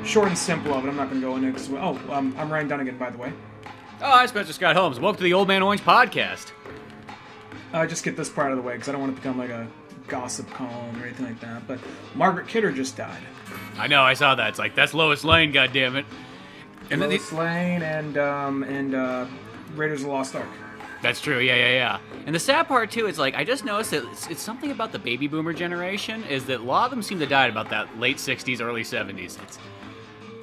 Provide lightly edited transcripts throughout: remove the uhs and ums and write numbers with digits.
short and simple of it. I'm not going to go into it. 'Cause, I'm Ryan Dunigan, by the way. Oh, I'm Spencer Scott Holmes. Welcome to the Old Man Orange podcast. Just get this part of the way because I don't want it to become like a gossip column or anything like that. But Margaret Kidder just died. I know, I saw that. It's like, that's Lois Lane, goddammit. And Lois Lane and Raiders of the Lost Ark. That's true, yeah. And the sad part, too, is like, I just noticed that it's something about the baby boomer generation, is that a lot of them seem to die at about that late 60s, early 70s.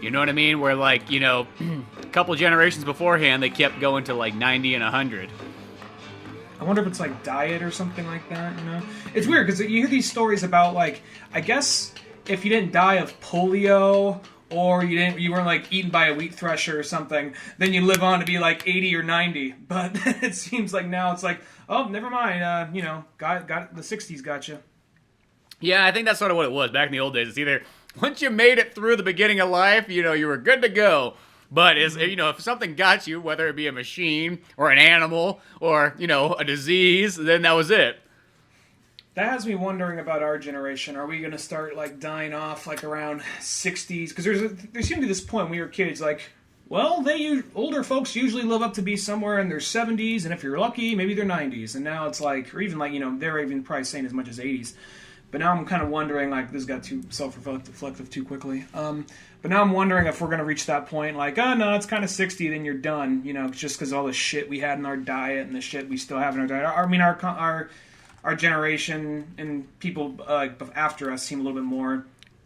You know what I mean? Where, like, you know, a couple generations beforehand, they kept going to, like, 90 and 100. I wonder if it's, like, diet or something like that, you know? It's weird, because you hear these stories about, like, I guess if you didn't die of polio, or you weren't, like, eaten by a wheat thresher or something, then you live on to be, like, 80 or 90. But it seems like now it's like, oh, never mind, you know, got the 60s got you. Yeah, I think that's sort of what it was back in the old days. It's either, once you made it through the beginning of life, you know, you were good to go. But, you know, if something got you, whether it be a machine or an animal or, you know, a disease, then that was it. That has me wondering about our generation. Are we going to start, like, dying off, like, around 60s? Because there seemed to be this point when we were kids, like, well, older folks usually live up to be somewhere in their 70s, and if you're lucky, maybe their 90s. And now it's like, or even, like, you know, they're even probably saying as much as 80s. But now I'm kind of wondering, like, this got too self-reflective too quickly. But now I'm wondering if we're going to reach that point, like, oh, no, it's kind of 60, then you're done, you know, just because all the shit we had in our diet and the shit we still have in our diet. I mean, our generation and people after us seem a little bit more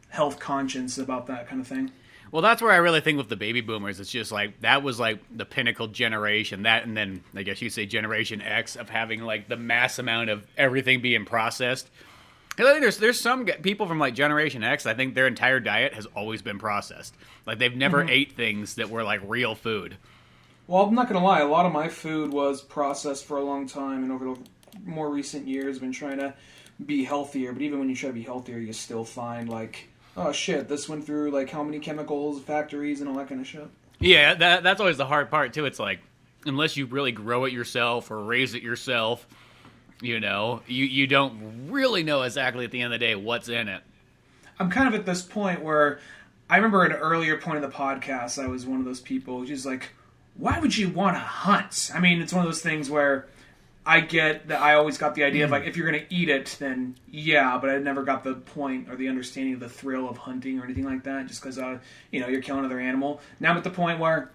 health conscious about that kind of thing. Well, that's where I really think with the baby boomers, it's just like, that was like the pinnacle generation. That, and then I guess you'd say Generation X, of having like the mass amount of everything being processed. Because I think there's some people from like Generation X, I think their entire diet has always been processed. Like they've never ate things that were like real food. Well, I'm not going to lie, a lot of my food was processed for a long time, and over the more recent years I've been trying to be healthier. But even when you try to be healthier, you still find like, oh shit, this went through like how many chemicals, factories, and all that kind of shit. Yeah, that's always the hard part too. It's like, unless you really grow it yourself or raise it yourself, you know, you don't really know exactly at the end of the day what's in it. I'm kind of at this point where I remember at an earlier point in the podcast, I was one of those people who's like, why would you want to hunt? I mean, it's one of those things where I get that I always got the idea of like, if you're going to eat it, then yeah, but I never got the point or the understanding of the thrill of hunting or anything like that, just because, you know, you're killing another animal. Now I'm at the point where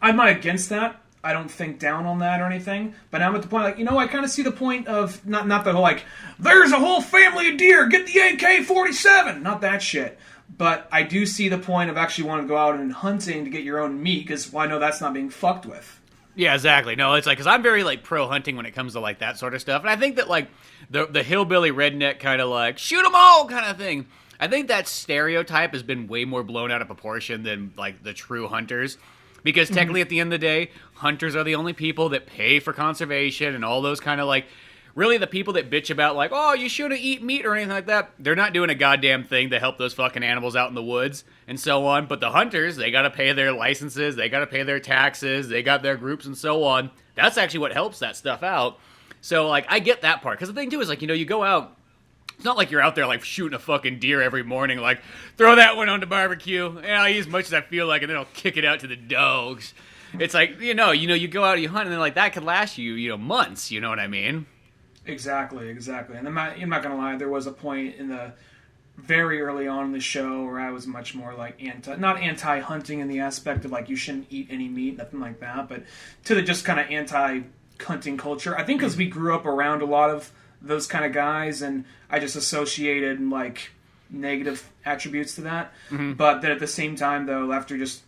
I'm not against that. I don't think down on that or anything, but now I'm at the point, like, you know, I kind of see the point of, not the whole, like, there's a whole family of deer, get the AK-47, not that shit, but I do see the point of actually wanting to go out and hunting to get your own meat, because, well, I know that's not being fucked with. Yeah, exactly. No, it's like, because I'm very, like, pro-hunting when it comes to, like, that sort of stuff, and I think that, like, the hillbilly redneck kind of, like, shoot 'em all kind of thing, I think that stereotype has been way more blown out of proportion than, like, the true hunters. Because technically, at the end of the day, hunters are the only people that pay for conservation and all those kind of, like, really the people that bitch about, like, oh, you shouldn't eat meat or anything like that. They're not doing a goddamn thing to help those fucking animals out in the woods and so on. But the hunters, they got to pay their licenses, they got to pay their taxes, they got their groups and so on. That's actually what helps that stuff out. So, like, I get that part. Because the thing, too, is, like, you know, you go out. It's not like you're out there, like, shooting a fucking deer every morning, like, throw that one on the barbecue, yeah, I'll eat as much as I feel like, and then I'll kick it out to the dogs. It's like, you know, you go out, you hunt, and then, like, that could last you, you know, months, you know what I mean? Exactly. And I'm not going to lie, there was a point in the very early on in the show where I was much more, like, not anti-hunting in the aspect of, like, you shouldn't eat any meat, nothing like that, but to the just kind of anti-hunting culture. I think because we grew up around a lot of those kind of guys, and I just associated like negative attributes to that. But then at the same time, though, after just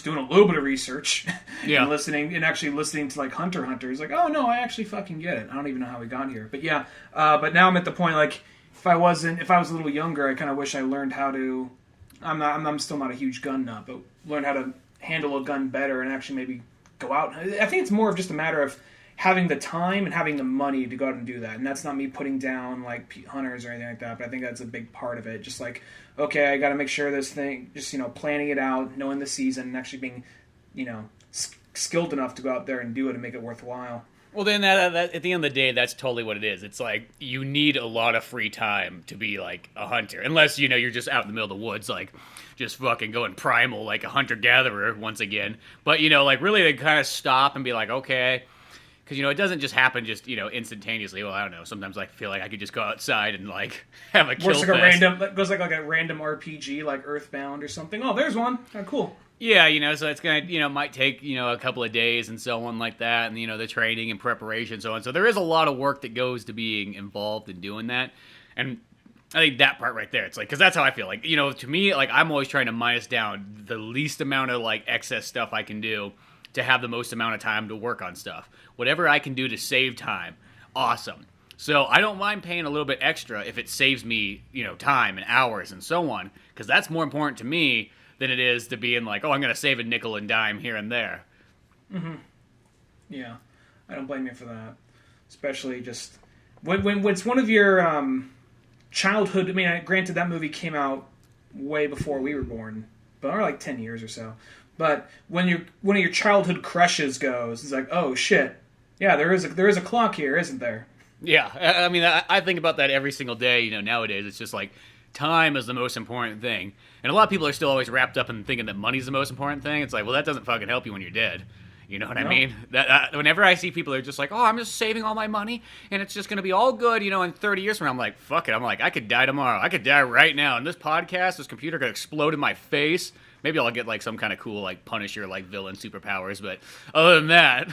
doing a little bit of research and actually listening to like hunters, like, oh no, I actually fucking get it. I don't even know how we got here, but yeah. But now I'm at the point, like, if I was a little younger, I kind of wish I learned how to. I'm still not a huge gun nut, but learn how to handle a gun better and actually maybe go out. I think it's more of just a matter of having the time and having the money to go out and do that. And that's not me putting down like hunters or anything like that, but I think that's a big part of it. Just like, okay, I got to make sure this thing, just, you know, planning it out, knowing the season, and actually being, you know, skilled enough to go out there and do it and make it worthwhile. Well, then that at the end of the day, that's totally what it is. It's like you need a lot of free time to be like a hunter, unless you're just out in the middle of the woods, like just fucking going primal like a hunter gatherer once again. But like really to kind of stop and be like, okay, because it doesn't just happen just instantaneously. Well, I don't know. Sometimes I feel like I could just go outside and like have a kill Works like fest. a random, goes like a random RPG, like Earthbound or something. Oh, there's one. Oh, cool. Yeah, so it's gonna, might take, a couple of days and so on like that, and the training and preparation and so on. So there is a lot of work that goes to being involved in doing that, and I think that part right there, it's like, because that's how I feel. Like, to me, like I'm always trying to minus down the least amount of like excess stuff I can do to have the most amount of time to work on stuff. Whatever I can do to save time, awesome. So I don't mind paying a little bit extra if it saves me, time and hours and so on, because that's more important to me than it is to being like, oh, I'm going to save a nickel and dime here and there. Mm-hmm. Yeah, I don't blame you for that. Especially just when it's one of your childhood. I mean, granted, that movie came out way before we were born, but or like 10 years or so. But when one of your childhood crushes goes, it's like, oh shit, yeah, there is a clock here, isn't there? Yeah, I mean, I think about that every single day. Nowadays, it's just like time is the most important thing. And a lot of people are still always wrapped up in thinking that money's the most important thing. It's like, well, that doesn't fucking help you when you're dead. You know what I mean? That whenever I see people, they're just like, oh, I'm just saving all my money, and it's just going to be all good, in 30 years from now. I'm like, fuck it. I'm like, I could die tomorrow. I could die right now. And this computer could explode in my face. Maybe I'll get, like, some kind of cool, like, Punisher, like, villain superpowers. But other than that...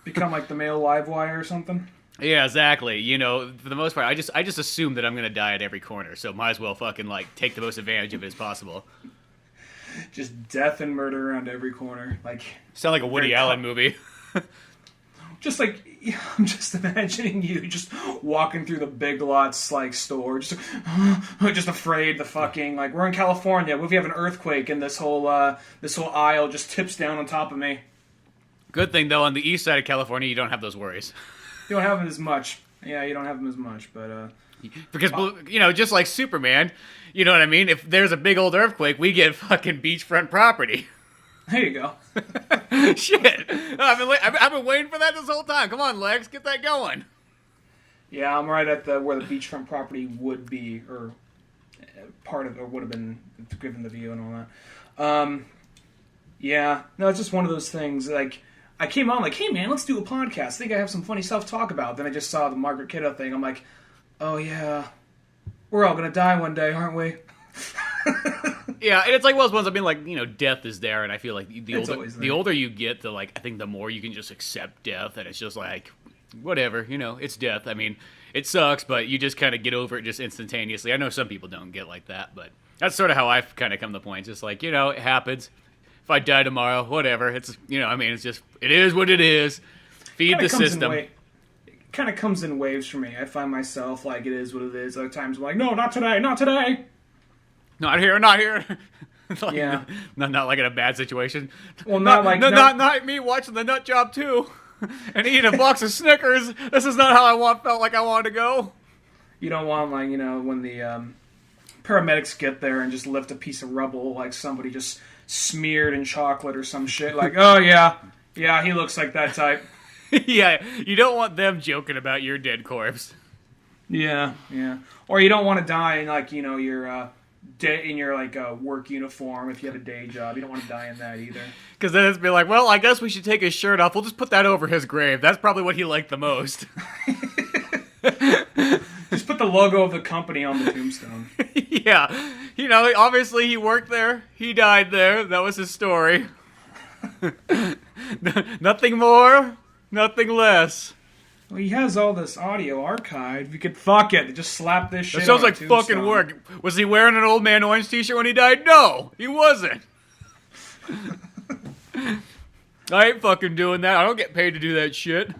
Become, like, the male Livewire or something? Yeah, exactly. For the most part, I just assume that I'm going to die at every corner. So might as well fucking, like, take the most advantage of it as possible. Just death and murder around every corner. Like, sound like a Woody Allen movie. Just like, I'm just imagining you just walking through the Big Lots like store, just afraid the fucking, like, we're in California. What if you have an earthquake and this whole aisle just tips down on top of me? Good thing though, on the east side of California, you don't have those worries. You don't have them as much. Yeah, you don't have them as much, but because just like Superman, you know what I mean? If there's a big old earthquake, we get fucking beachfront property. There you go. Shit. I've been waiting for that this whole time. Come on, Lex, get that going. Yeah, I'm right at where the beachfront property would be, or part of, or would have been given the view and all that. Yeah, no, it's just one of those things. Like, I came on like, hey man, let's do a podcast. I think I have some funny stuff to talk about. Then I just saw the Margaret Kiddo thing. I'm like, oh yeah, we're all gonna die one day, aren't we? Yeah, and it's like one of those ones. I mean, like, death is there, and I feel like the older you get, I think the more you can just accept death, and it's just like, whatever, it's death. I mean, it sucks, but you just kind of get over it just instantaneously. I know some people don't get like that, but that's sort of how I've kind of come to the point. Just like, it happens. If I die tomorrow, whatever. It's, it's just, it is what it is. Feed the system. It kind of comes in waves for me. I find myself like, it is what it is. Other times I'm like, no, not today, not today. Not here, not here. Like, yeah. Not like in a bad situation. Well, not me watching the Nut Job 2 and eating a box of Snickers. This is not how I felt like I wanted to go. You don't want, like, when the paramedics get there and just lift a piece of rubble, like somebody just smeared in chocolate or some shit. Like, oh yeah, he looks like that type. Yeah, you don't want them joking about your dead corpse. Yeah. Or you don't want to die in, like, your in your, like, work uniform if you have a day job. You don't want to die in that either. Because then it's be like, well, I guess we should take his shirt off. We'll just put that over his grave. That's probably what he liked the most. Just put the logo of the company on the tombstone. Yeah. Obviously he worked there. He died there. That was his story. Nothing more, nothing less. Well, he has all this audio archived. You could fuck it. Just slap this shit. That sounds on like fucking work. Was he wearing an Old Man Orange t-shirt when he died? No, he wasn't. I ain't fucking doing that. I don't get paid to do that shit.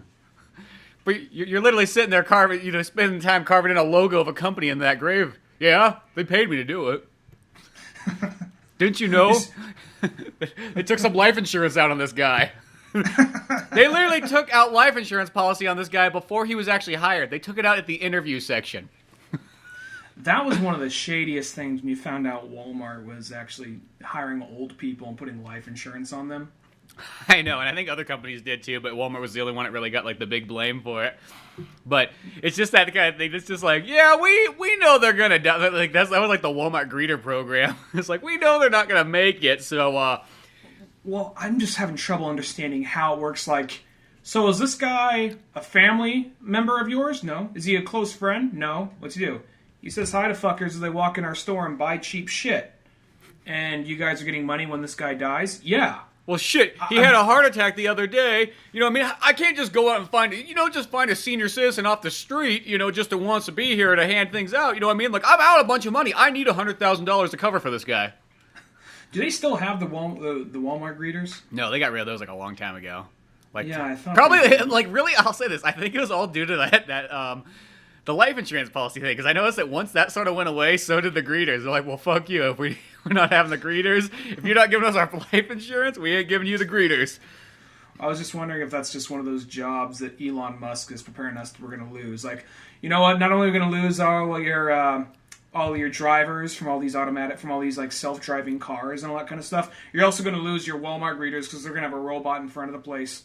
But you're literally sitting there carving, spending time carving in a logo of a company in that grave. Yeah, they paid me to do it. Didn't you know? They took some life insurance out on this guy. They literally took out life insurance policy on this guy before he was actually hired. They took it out at the interview section. That was one of the shadiest things when you found out Walmart was actually hiring old people and putting life insurance on them. I know, and I think other companies did too, but Walmart was the only one that really got like the big blame for it. But it's just that kind of thing. It's just like, yeah, we know they're gonna die. Like that was like the Walmart greeter program. It's like we know they're not gonna make it, so. Well, I'm just having trouble understanding how it works. Like, so is this guy a family member of yours? No. Is he a close friend? No. What's he do? He says hi to fuckers as they walk in our store and buy cheap shit. And you guys are getting money when this guy dies? Yeah. Well, shit, he had a heart attack the other day. You know what I mean? I can't just go out and find a senior citizen off the street, just who wants to be here to hand things out. You know what I mean? Like, I'm out a bunch of money. I need $100,000 to cover for this guy. Do they still have the Walmart greeters? No, they got rid of those like a long time ago. Like, yeah, I thought probably like really. I'll say this: I think it was all due to that the life insurance policy thing. Because I noticed that once that sort of went away, so did the greeters. They're like, well, fuck you. If we're not having the greeters, if you're not giving us our life insurance, we ain't giving you the greeters. I was just wondering if that's just one of those jobs that Elon Musk is preparing us we're going to lose. Like, you know what? Not only are we going to lose all your drivers from all these like self-driving cars and all that kind of stuff, you're also going to lose your Walmart greeters because they're going to have a robot in front of the place.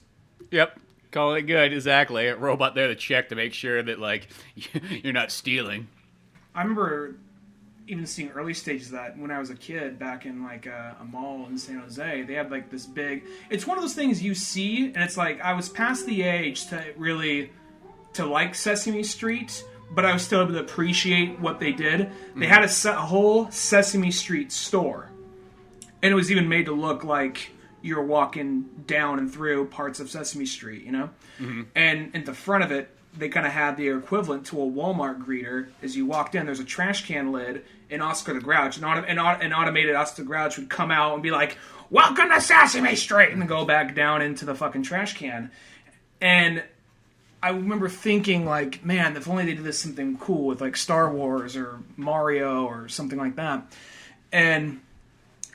Yep. Call it good, exactly. A robot there to check to make sure that, like, you're not stealing. I remember even seeing early stages of that when I was a kid back in, like, a mall in San Jose. They had, like, this big... It's one of those things you see, and it's like, I was past the age to like Sesame Street, but I was still able to appreciate what they did. They had a whole Sesame Street store. And it was even made to look like you're walking down and through parts of Sesame Street, Mm-hmm. And at the front of it, they kind of had the equivalent to a Walmart greeter. As you walked in, there's a trash can lid, and Oscar the Grouch, an automated Oscar the Grouch would come out and be like, "Welcome to Sesame Street," and then go back down into the fucking trash can. And I remember thinking, like, man, if only they did this something cool with, like, Star Wars or Mario or something like that. And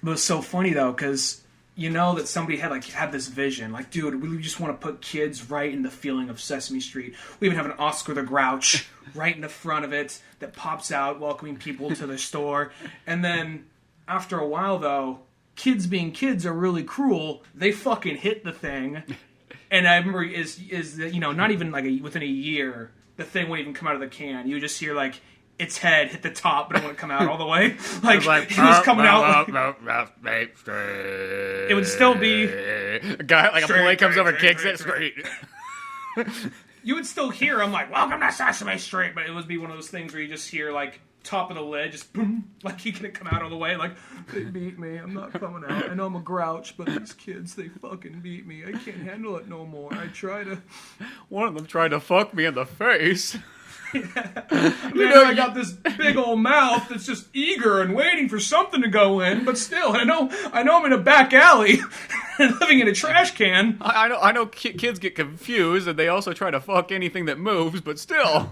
it was so funny, though, because that somebody had this vision. Like, dude, we just want to put kids right in the feeling of Sesame Street. We even have an Oscar the Grouch right in the front of it that pops out, welcoming people to the store. And then, after a while, though, kids being kids are really cruel. They fucking hit the thing. And I remember not even within a year, the thing wouldn't even come out of the can. You would just hear like its head hit the top, but it wouldn't come out all the way. Like it was coming out. It would still be a guy like a boy comes over, kicks it straight. You would still hear him like, "Welcome to Sesame Street," but it would be one of those things where you just hear like top of the lid, just boom, like he couldn't come out all the way. Like, they beat me. I'm not coming out. I know I'm a grouch, but these kids, they fucking beat me. I can't handle it no more. I try to. One of them tried to fuck me in the face. I got this big old mouth that's just eager and waiting for something to go in, but still, I know I'm in a back alley and living in a trash can. I know kids get confused and they also try to fuck anything that moves, but still.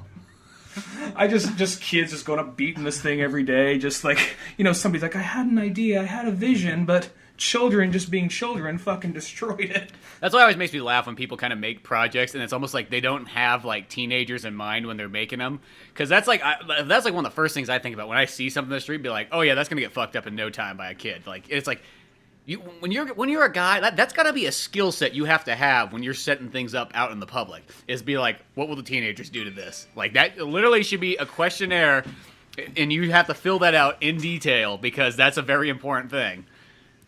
I just kids just going up beating this thing every day, just like, somebody's like, I had an idea, I had a vision, but children just being children fucking destroyed it. That's why it always makes me laugh when people kind of make projects and it's almost like they don't have like teenagers in mind when they're making them, because that's like one of the first things I think about when I see something in the street. Be like, oh yeah, that's gonna get fucked up in no time by a kid. Like it's like when you're a guy, that's gotta be a skill set you have to have when you're setting things up out in the public. Is be like, what will the teenagers do to this? Like that literally should be a questionnaire, and you have to fill that out in detail because that's a very important thing.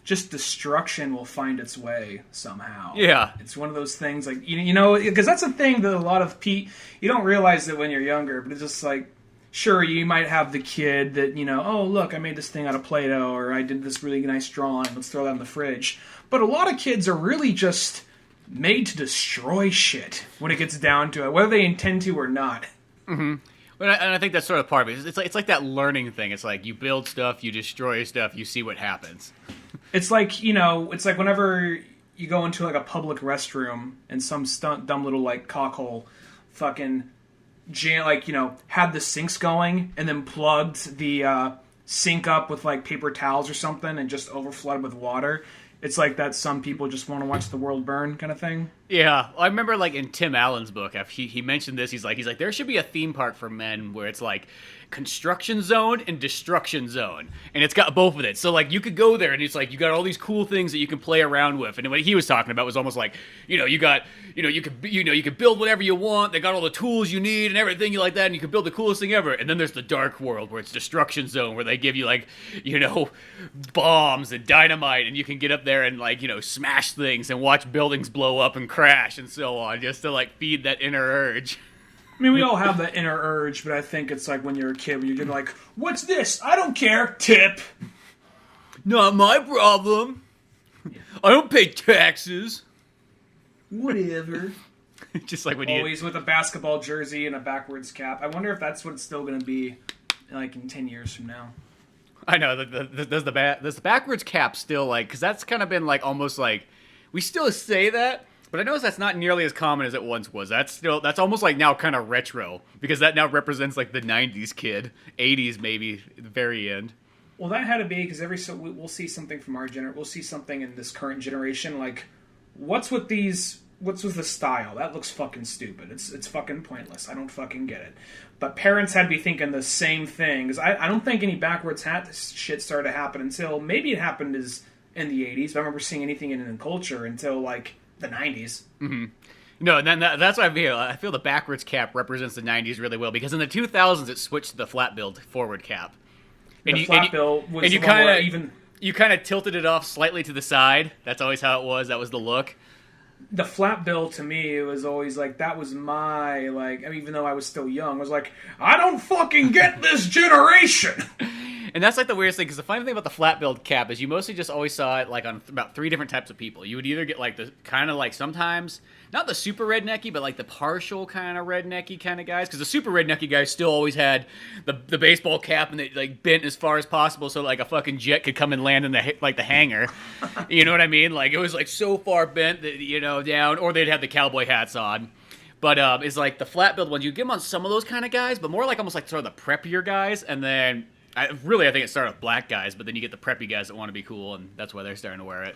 Just destruction will find its way somehow. Yeah. It's one of those things, like, because that's a thing that a lot of you don't realize it when you're younger, but it's just like, sure, you might have the kid that, oh, look, I made this thing out of Play-Doh, or I did this really nice drawing, let's throw that in the fridge. But a lot of kids are really just made to destroy shit when it gets down to it, whether they intend to or not. Mm-hmm. And I think that's sort of part of it. It's like that learning thing. It's like you build stuff, you destroy stuff, you see what happens. It's like, it's like whenever you go into like a public restroom and some dumb little like cockhole fucking had the sinks going and then plugged the sink up with like paper towels or something and just overflooded with water. It's like that some people just want to watch the world burn kind of thing. Yeah, I remember like in Tim Allen's book, he mentioned this. He's like there should be a theme park for men where it's like construction zone and destruction zone, and it's got both of it. So like you could go there and it's like you got all these cool things that you can play around with. And what he was talking about was almost like, you could build whatever you want. They got all the tools you need and everything you like that, and you can build the coolest thing ever. And then there's the dark world where it's destruction zone, where they give you like, bombs and dynamite, and you can get up there and like, smash things and watch buildings blow up and crash and so on, just to like feed that inner urge. I mean, we all have that inner urge, but I think it's like when you're a kid, when you're like, what's this? I don't care. Tip. Not my problem. Yeah. I don't pay taxes. Whatever. Just like when always with a basketball jersey and a backwards cap. I wonder if that's what it's still going to be like in 10 years from now. I know. Does the backwards cap still like, because that's kind of been like almost like, we still say that. But I notice that's not nearly as common as it once was. That's almost like now kind of retro, because that now represents like the 90s kid, 80s maybe, at the very end. Well, that had to be because we'll see something from our generation. We'll see something in this current generation. Like, what's with the style? That looks fucking stupid. It's fucking pointless. I don't fucking get it. But parents had to be thinking the same thing, because I don't think any backwards hat shit started to happen until maybe it happened in the 80s. But I remember seeing anything in culture until like the 90s. Mm-hmm. No, and then that's what I feel. I feel the backwards cap represents the 90s really well, because in the 2000s it switched to the flat build forward cap. And the flat build was you kind of tilted it off slightly to the side. That's always how it was. That was the look. The flat bill to me, it was always like, that was my, like, I mean, even though I was still young, I was like, I don't fucking get this generation. And that's like the weirdest thing, because the funny thing about the flat build cap is you mostly just always saw it like on about 3 different types of people. You would either get like the kind of like sometimes, not the super rednecky, but like the partial kind of rednecky kind of guys, because the super rednecky guys still always had the baseball cap and they like bent as far as possible so like a fucking jet could come and land in the hangar. You know what I mean? Like it was like so far bent that, down, or they'd have the cowboy hats on. But it's like the flat build ones, you get them on some of those kind of guys, but more like almost like sort of the preppier guys, and then I think it started with black guys, but then you get the preppy guys that want to be cool, and that's why they're starting to wear it.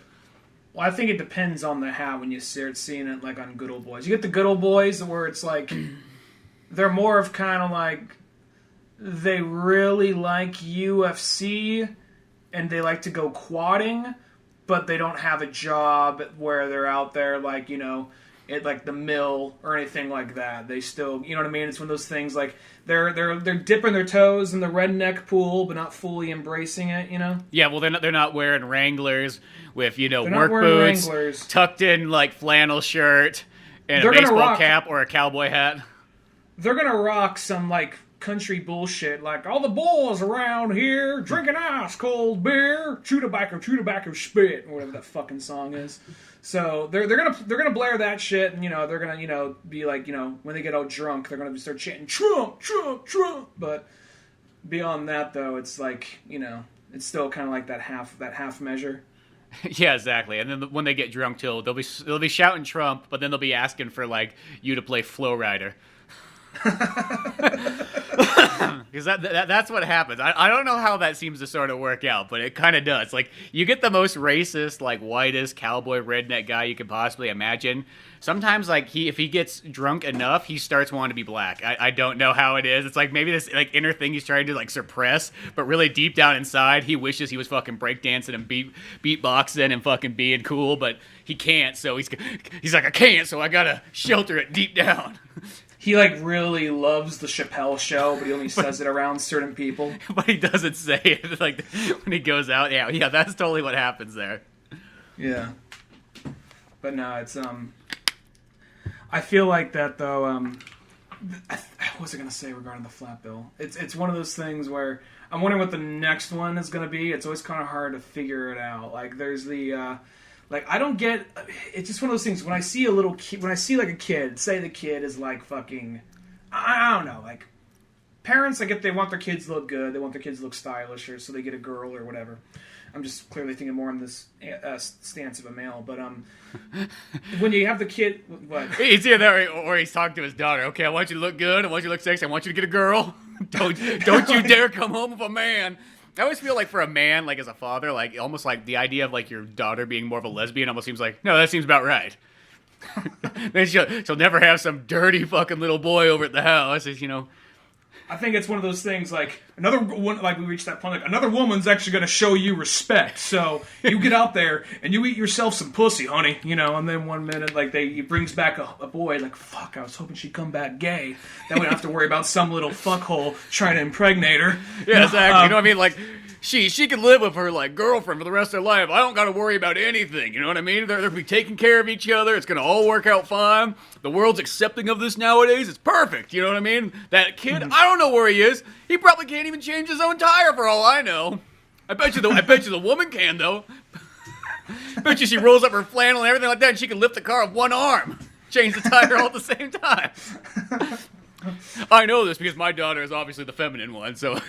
Well, I think it depends on the hat when you start seeing it, like on Good Old Boys. You get the Good Old Boys where it's like, they're more of kind of like, they really like UFC, and they like to go quadding, but they don't have a job where they're out there like, at like the mill or anything like that. They still, you know what I mean? It's one of those things like they're dipping their toes in the redneck pool, but not fully embracing it. Yeah, well, they're not wearing Wranglers with work boots, Wranglers. Tucked in like flannel shirt and a baseball cap or a cowboy hat. They're gonna rock some like country bullshit, like all the boys around here drinking ice cold beer, chew tobacco, spit, or whatever that fucking song is. So they're gonna blare that shit, and they're gonna be like when they get all drunk, they're gonna start chanting Trump, Trump, Trump. But beyond that, though, it's like it's still kind of like that half measure. Yeah, exactly. And then when they get drunk too, they'll be shouting Trump, but then they'll be asking for like you to play Flow Rider. Because that's what happens. I don't know how that seems to sort of work out, but it kind of does. Like, you get the most racist, like, whitest cowboy redneck guy you could possibly imagine. Sometimes, like, if he gets drunk enough, he starts wanting to be black. I don't know how it is. It's like maybe this like inner thing he's trying to like suppress, but really deep down inside, he wishes he was fucking breakdancing and beatboxing and fucking being cool, but he can't. So he's like, I can't, so I gotta shelter it deep down. He like really loves the Chappelle Show, but he only says it around certain people. But he doesn't say it like when he goes out. Yeah, that's totally what happens there. Yeah, but no, it's I feel like that though. What was I gonna say regarding the flat bill? It's one of those things where I'm wondering what the next one is gonna be. It's always kind of hard to figure it out. Like there's the. Like, I don't get... It's just one of those things, when I see when I see, like, a kid, say the kid is, like, fucking... I don't know, like... Parents, I get they want their kids to look good, they want their kids to look stylish, or so they get a girl or whatever. I'm just clearly thinking more in this stance of a male, but, when you have the kid... What? He's either there, or he's talking to his daughter. Okay, I want you to look good, I want you to look sexy, I want you to get a girl. Don't you dare come home with a man. I always feel like for a man, like as a father, like almost like the idea of like your daughter being more of a lesbian almost seems like, no, that seems about right. Then she'll never have some dirty fucking little boy over at the house. I think it's one of those things like another one. Like we reached that point, like another woman's actually going to show you respect. So you get out there and you eat yourself some pussy, honey. You know, and then 1 minute, like he brings back a boy. Like fuck, I was hoping she'd come back gay. Then we don't have to worry about some little fuckhole trying to impregnate her. Yeah, exactly. You know what I mean? Like. She can live with her, like, girlfriend for the rest of their life. I don't got to worry about anything, you know what I mean? They're going to be taking care of each other. It's going to all work out fine. The world's accepting of this nowadays. It's perfect, you know what I mean? That kid, I don't know where he is. He probably can't even change his own tire for all I know. I bet you the woman can, though. I bet you she rolls up her flannel and everything like that, and she can lift the car with one arm. Change the tire all at the same time. I know this because my daughter is obviously the feminine one, so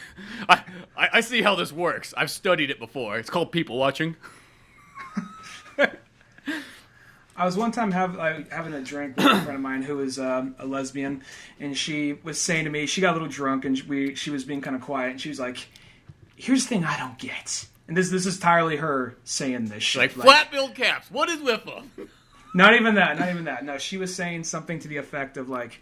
I see how this works. I've studied it before. It's called people watching. I was one time having a drink with a friend of mine who was a lesbian, and she was saying to me, she got a little drunk, and she was being kind of quiet, and she was like, here's the thing I don't get. And this is entirely her saying this shit. Like flat-billed caps. What is with them? Not even that. No, she was saying something to the effect of like,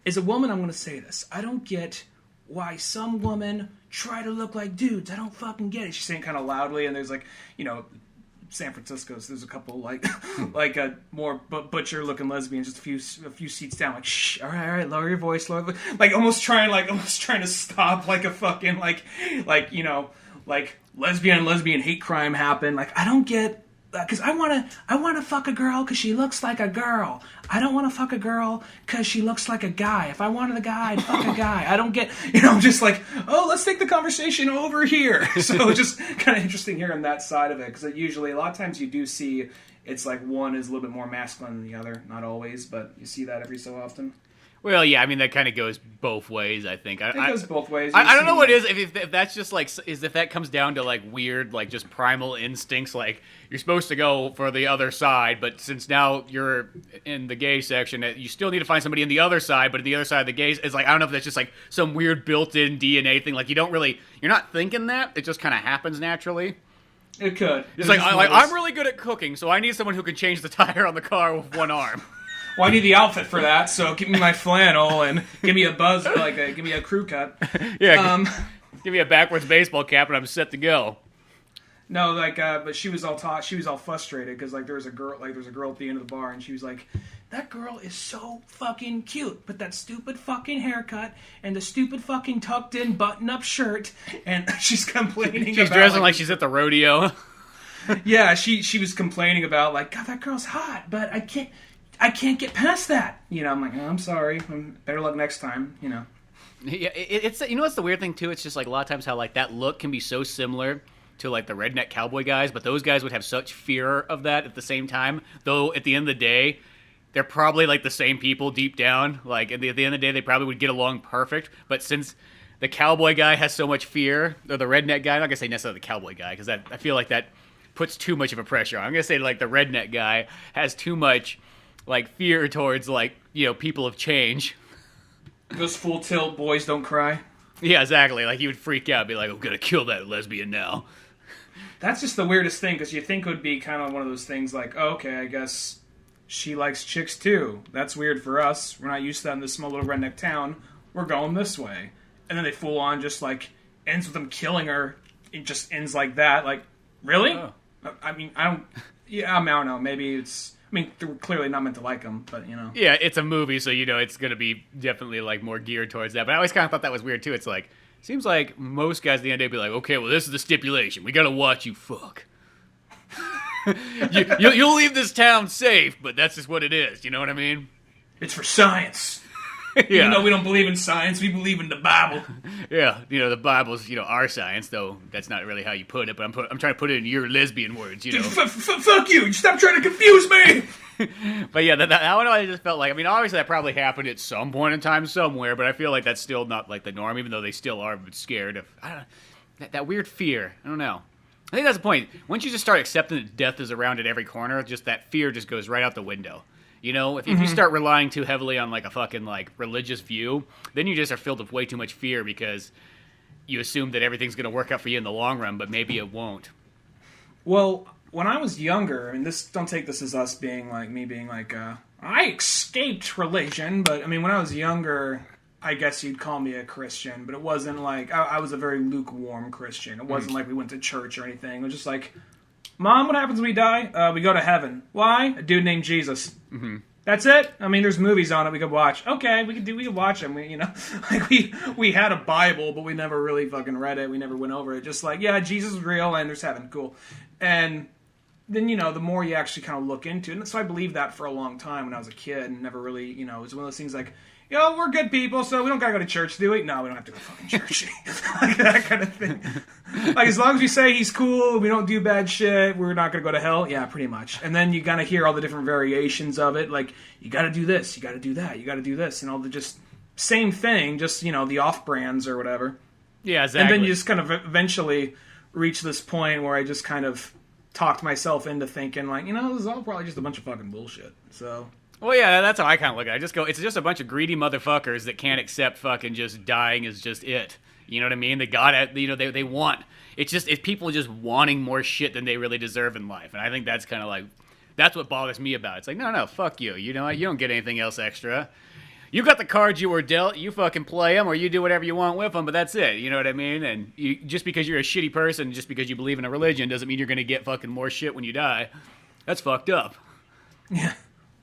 as a woman, I'm going to say this. I don't get why some women try to look like dudes. I don't fucking get it. She's saying kind of loudly, and there's like, you know, San Francisco's. There's a couple like a more butcher looking lesbians, just a few seats down. Like, shh, all right, lower your voice, like almost trying to stop like a fucking like you know like lesbian hate crime happen. Like I don't get. Because I wanna fuck a girl because she looks like a girl. I don't want to fuck a girl because she looks like a guy. If I wanted a guy, I'd fuck a guy. I don't get, just like, oh, let's take the conversation over here. So just kind of interesting hearing that side of it, because usually a lot of times you do see it's like one is a little bit more masculine than the other. Not always, but you see that every so often. Well, yeah, I mean, that kind of goes both ways, I think. It goes both ways. I don't know what it is, if that's just, like, if that comes down to, like, weird, like, just primal instincts, like, you're supposed to go for the other side, but since now you're in the gay section, you still need to find somebody in the other side, but the other side of the gays is, like, I don't know if that's just, like, some weird built-in DNA thing, like, you're not thinking that, it just kind of happens naturally. It could. It's like, I'm really good at cooking, so I need someone who can change the tire on the car with one arm. Well, I need the outfit for that, so give me my flannel and give me a buzz, give me a crew cut. Yeah, give me a backwards baseball cap and I'm set to go. No, but she was all frustrated because there was a girl at the end of the bar, and she was like, that girl is so fucking cute, but that stupid fucking haircut and the stupid fucking tucked in button up shirt, and she's complaining. She's dressing like she's at the rodeo. Yeah, she was complaining about like, God, that girl's hot, but I can't get past that. I'm like, oh, I'm sorry. Better luck next time. Yeah, it's what's the weird thing too? It's just like a lot of times how like that look can be so similar to like the redneck cowboy guys, but those guys would have such fear of that at the same time. Though at the end of the day, they're probably like the same people deep down. Like at the end of the day, they probably would get along perfect. But since the cowboy guy has so much fear, or the redneck guy, I'm not gonna say necessarily the cowboy guy because I feel like that puts too much of a pressure on. I'm gonna say like the redneck guy has too much like fear towards like people of change. Goes full tilt, boys don't cry. Yeah, exactly. Like he would freak out, be like, I'm gonna kill that lesbian now. That's just the weirdest thing, because you think it would be kind of one of those things like, oh, okay, I guess she likes chicks too. That's weird for us. We're not used to that in this small little redneck town. We're going this way. And then they full on just like ends with them killing her. It just ends like that. Like, really? Oh. I mean, I don't know. Maybe it's... I mean, they're clearly not meant to like them, but Yeah, it's a movie, so it's going to be definitely like more geared towards that. But I always kind of thought that was weird too. It's like, seems like most guys at the end of the day be like, okay, well, this is the stipulation. We got to watch you fuck. You'll leave this town safe, but that's just what it is. You know what I mean? It's for science. Yeah. Even though we don't believe in science, we believe in the Bible. Yeah, the Bible's, our science, though that's not really how you put it, but I'm trying to put it in your lesbian words, Dude, fuck you! Stop trying to confuse me! But yeah, that one I just felt like, I mean, obviously that probably happened at some point in time somewhere, but I feel like that's still not like the norm, even though they still are scared of, that weird fear. I don't know. I think that's the point. Once you just start accepting that death is around at every corner, just that fear just goes right out the window. If you start relying too heavily on like a fucking like religious view, then you just are filled with way too much fear because you assume that everything's going to work out for you in the long run, but maybe it won't. Well, when I was younger, and don't take this as us being like, me being like, I escaped religion, but I mean, when I was younger, I guess you'd call me a Christian, but it wasn't like, I was a very lukewarm Christian. It wasn't like we went to church or anything. It was just like, Mom, what happens when we die? We go to heaven. Why? A dude named Jesus. Mm-hmm. That's it? I mean, there's movies on it we could watch. Okay, we could watch them. We had a Bible, but we never really fucking read it. We never went over it. Just like, yeah, Jesus is real and there's heaven. Cool. And then, the more you actually kind of look into it. And so I believed that for a long time when I was a kid and never really, it was one of those things like, we're good people, so we don't gotta go to church, do we? No, we don't have to go to fucking church. Like that kind of thing. Like, as long as we say he's cool, we don't do bad shit, we're not gonna go to hell. Yeah, pretty much. And then you gotta hear all the different variations of it. Like, you gotta do this, you gotta do that, you gotta do this. And all the just same thing, just, the off-brands or whatever. Yeah, exactly. And then you just kind of eventually reach this point where I just kind of talked myself into thinking, like, this is all probably just a bunch of fucking bullshit. So... Well, yeah, that's how I kind of look at it. I just go, it's just a bunch of greedy motherfuckers that can't accept fucking just dying is just it. You know what I mean? They got it, they want. It's people just wanting more shit than they really deserve in life. And I think that's kind of like, that's what bothers me about it. It's like, no, fuck you. You know what? You don't get anything else extra. You got the cards you were dealt, you fucking play them or you do whatever you want with them, but that's it. You know what I mean? And just because you're a shitty person, just because you believe in a religion, doesn't mean you're going to get fucking more shit when you die. That's fucked up. Yeah.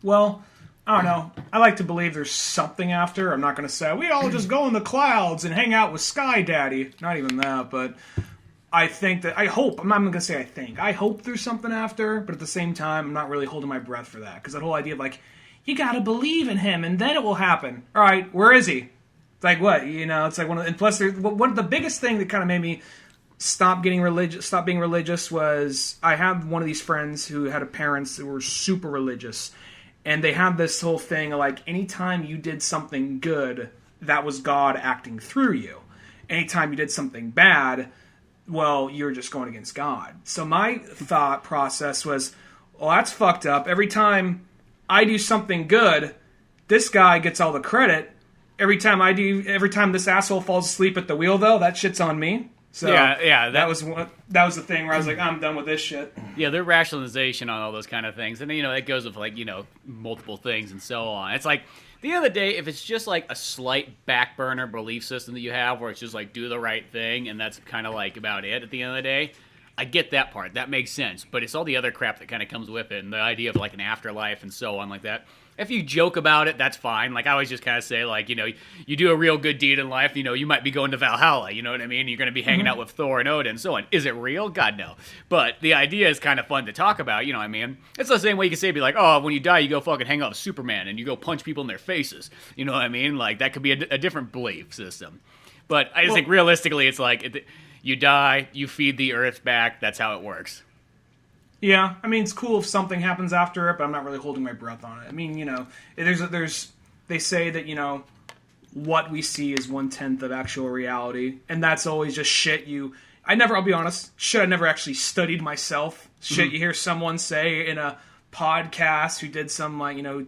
Well, I don't know. I like to believe there's something after. I'm not going to say, we all just go in the clouds and hang out with Sky Daddy. Not even that, but I think that, I hope, I'm not even going to say I think. I hope there's something after, but at the same time, I'm not really holding my breath for that. Because that whole idea of like, you got to believe in him and then it will happen. All right, where is he? It's like what? It's like and plus, one of the biggest thing that kind of made me stop being religious was I had one of these friends who had parents who were super religious. And they had this whole thing like, anytime you did something good, that was God acting through you. Anytime you did something bad, well, you're just going against God. So my thought process was, well, that's fucked up. Every time I do something good, this guy gets all the credit. Every time this asshole falls asleep at the wheel, though, that shit's on me. So yeah, that was the thing where I was like, I'm done with this shit. Yeah, their rationalization on all those kind of things, and it goes with like multiple things and so on. It's like at the end of the day, if it's just like a slight back burner belief system that you have, where it's just like do the right thing, and that's kind of like about it. At the end of the day, I get that part. That makes sense. But it's all the other crap that kind of comes with it, and the idea of like an afterlife and so on like that. If you joke about it, that's fine. Like, I always just kind of say, like, you do a real good deed in life, you might be going to Valhalla, you know what I mean? You're going to be hanging out with Thor and Odin and so on. Is it real? God, no. But the idea is kind of fun to talk about, you know what I mean? It's the same way you can say, be like, oh, when you die, you go fucking hang out with Superman and you go punch people in their faces. You know what I mean? Like, that could be a different belief system. But I just think realistically, it's like, you die, you feed the earth back, that's how it works. Yeah, I mean, it's cool if something happens after it, but I'm not really holding my breath on it. I mean, they say that, what we see is 1/10 of actual reality, and that's always just shit I'll be honest, shit I never actually studied myself. Shit you hear someone say in a podcast who did some,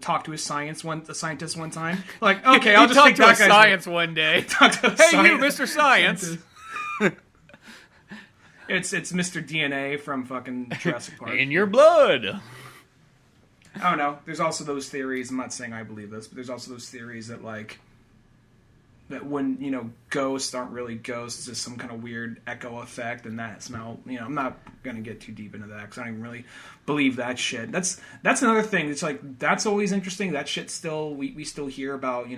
talk to a scientist one time. Like, okay, I'll just talk take to that a science one day. Hey, you, Mr. Science. It's Mr. DNA from fucking Jurassic Park. In your blood. I don't know. There's also those theories. I'm not saying I believe this, but there's also those theories that that when ghosts aren't really ghosts, it's just some kind of weird echo effect, and that smell. I'm not gonna get too deep into that because I don't even really believe that shit. That's another thing. It's like that's always interesting. That shit still we still hear about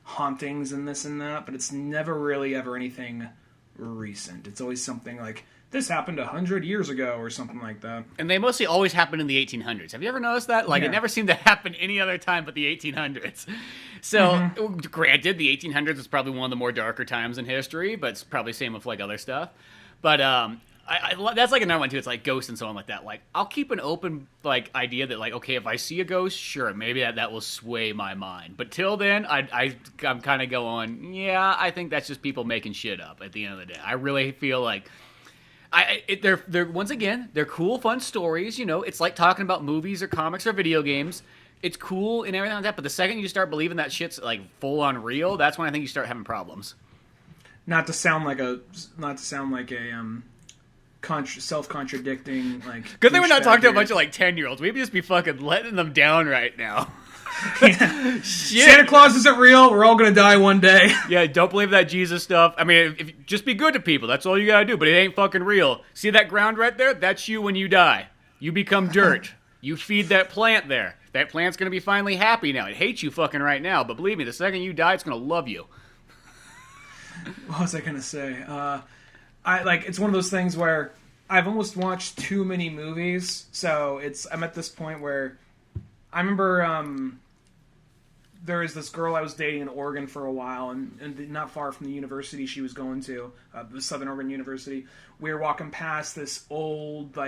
hauntings and this and that, but it's never really ever anything recent. It's always something like, this happened 100 years ago or something like that. And they mostly always happen in the 1800s. Have you ever noticed that? Like, It never seemed to happen any other time but the 1800s. So, Granted, the 1800s is probably one of the more darker times in history, but it's probably same with, like, other stuff. But, that's like another one, too. It's like ghosts and so on like that. Like, I'll keep an open, like, idea that, like, okay, if I see a ghost, sure, maybe that will sway my mind. But till then, I'm kind of going, yeah, I think that's just people making shit up at the end of the day. I really feel like... They're once again, they're cool, fun stories. It's like talking about movies or comics or video games. It's cool and everything like that. But the second you start believing that shit's like full on real, that's when I think you start having problems. Not to sound like a self-contradicting like. Good thing we're not talking to a bunch of like 10-year-olds. We'd just be fucking letting them down right now. Yeah. Shit. Santa Claus isn't real. We're all gonna die one day. Yeah, don't believe that Jesus stuff. I mean, just be good to people. That's all you gotta do. But it ain't fucking real. See that ground right there? That's you when you die. You become dirt. You feed that plant there. That plant's gonna be finally happy now. It hates you fucking right now, but believe me, the second you die, it's gonna love you. What was I gonna say? It's one of those things where I've almost watched too many movies, so I'm at this point where I remember there was this girl I was dating in Oregon for a while, and not far from the university she was going to, the Southern Oregon University. We were walking past this old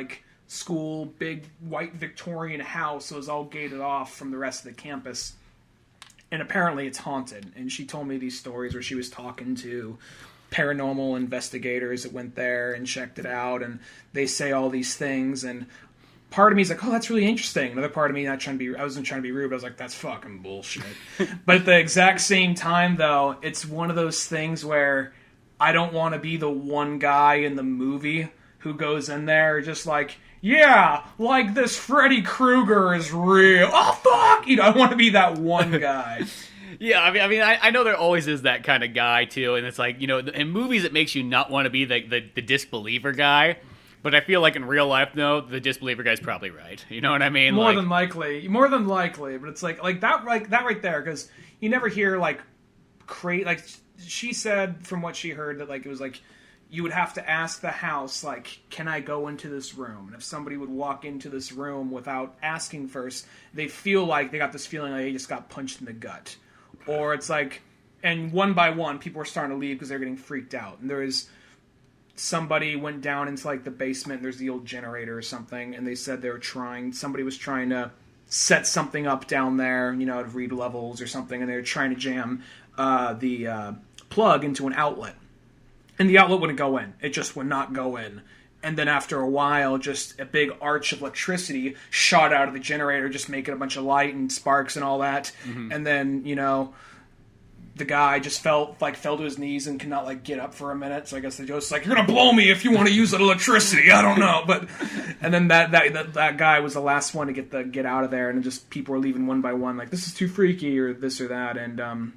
school, big white Victorian house. It was all gated off from the rest of the campus, and apparently it's haunted. And she told me these stories where she was talking to paranormal investigators that went there and checked it out, and they say all these things, and part of me is like, oh, that's really interesting. Another part of me, I wasn't trying to be rude, but I was like, that's fucking bullshit. But at the exact same time, though, it's one of those things where I don't want to be the one guy in the movie who goes in there just like, yeah, like this Freddy Krueger is real. Oh, fuck! I want to be that one guy. Yeah, I know there always is that kind of guy, too, and it's like, in movies it makes you not want to be the disbeliever guy, but I feel like in real life, though, the disbeliever guy's probably right. You know what I mean? More than likely, but it's like that right there, because you never hear, she said from what she heard that, it was you would have to ask the house, can I go into this room? And if somebody would walk into this room without asking first, they feel like they got this feeling like they just got punched in the gut. Or it's and one by one, people were starting to leave because they're getting freaked out. And somebody went down into the basement, there's the old generator or something, and they said somebody was trying to set something up down there, to read levels or something, and they were trying to jam the plug into an outlet. And the outlet wouldn't go in. It just would not go in. And then after a while, just a big arch of electricity shot out of the generator, just making a bunch of light and sparks and all that. Mm-hmm. And then, the guy just fell to his knees and could not get up for a minute. So I guess they just you're gonna blow me if you want to use that electricity. I don't know, but and then that guy was the last one to get out of there, and just people were leaving one by one, this is too freaky or this or that, and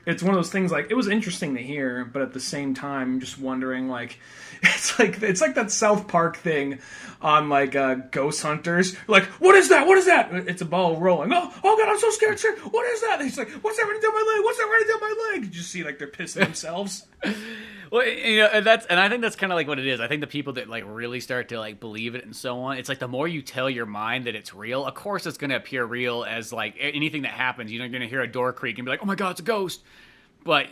it's one of those things, it was interesting to hear, but at the same time, I'm just wondering, it's like that South Park thing on, Ghost Hunters. What is that? What is that? It's a ball rolling. Oh God, I'm so scared. What is that? And he's like, what's that running down my leg? What's that running down my leg? You just see, they're pissing themselves. Well, and I think that's kind of what it is. I think the people that really start to believe it and so on, it's the more you tell your mind that it's real, of course it's going to appear real as anything that happens. You're going to hear a door creak and be like, oh my God, it's a ghost. But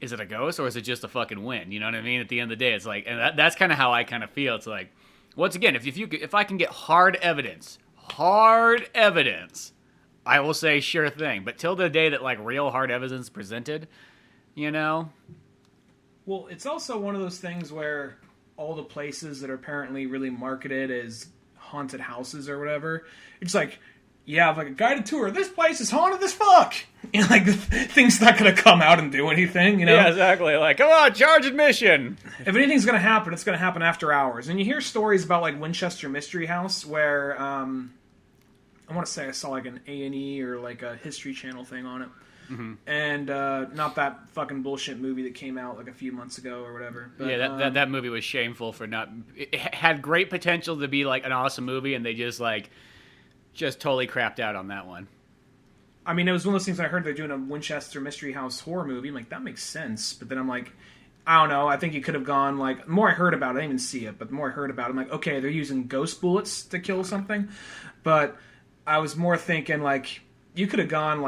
is it a ghost or is it just a fucking wind? You know what I mean? At the end of the day, it's and that's kind of how I kind of feel. It's once again, if I can get hard evidence, I will say sure thing. But till the day that real hard evidence presented, Well, it's also one of those things where all the places that are apparently really marketed as haunted houses or whatever, it's you have a guided tour. This place is haunted as fuck. And the thing's not going to come out and do anything, Yeah, exactly. Come on, charge admission. If anything's going to happen, it's going to happen after hours. And you hear stories about Winchester Mystery House where I want to say I saw an A&E or a History Channel thing on it. Mm-hmm. And not that fucking bullshit movie that came out a few months ago or whatever. But, yeah, that movie was shameful for not. It had great potential to be an awesome movie, and they just totally crapped out on that one. I mean, it was one of those things I heard they're doing a Winchester Mystery House horror movie. I'm that makes sense. But then I'm I don't know. I think you could have gone the more I heard about it, I didn't even see it, but the more I heard about it, I'm okay, they're using ghost bullets to kill something. But I was more thinking you could have gone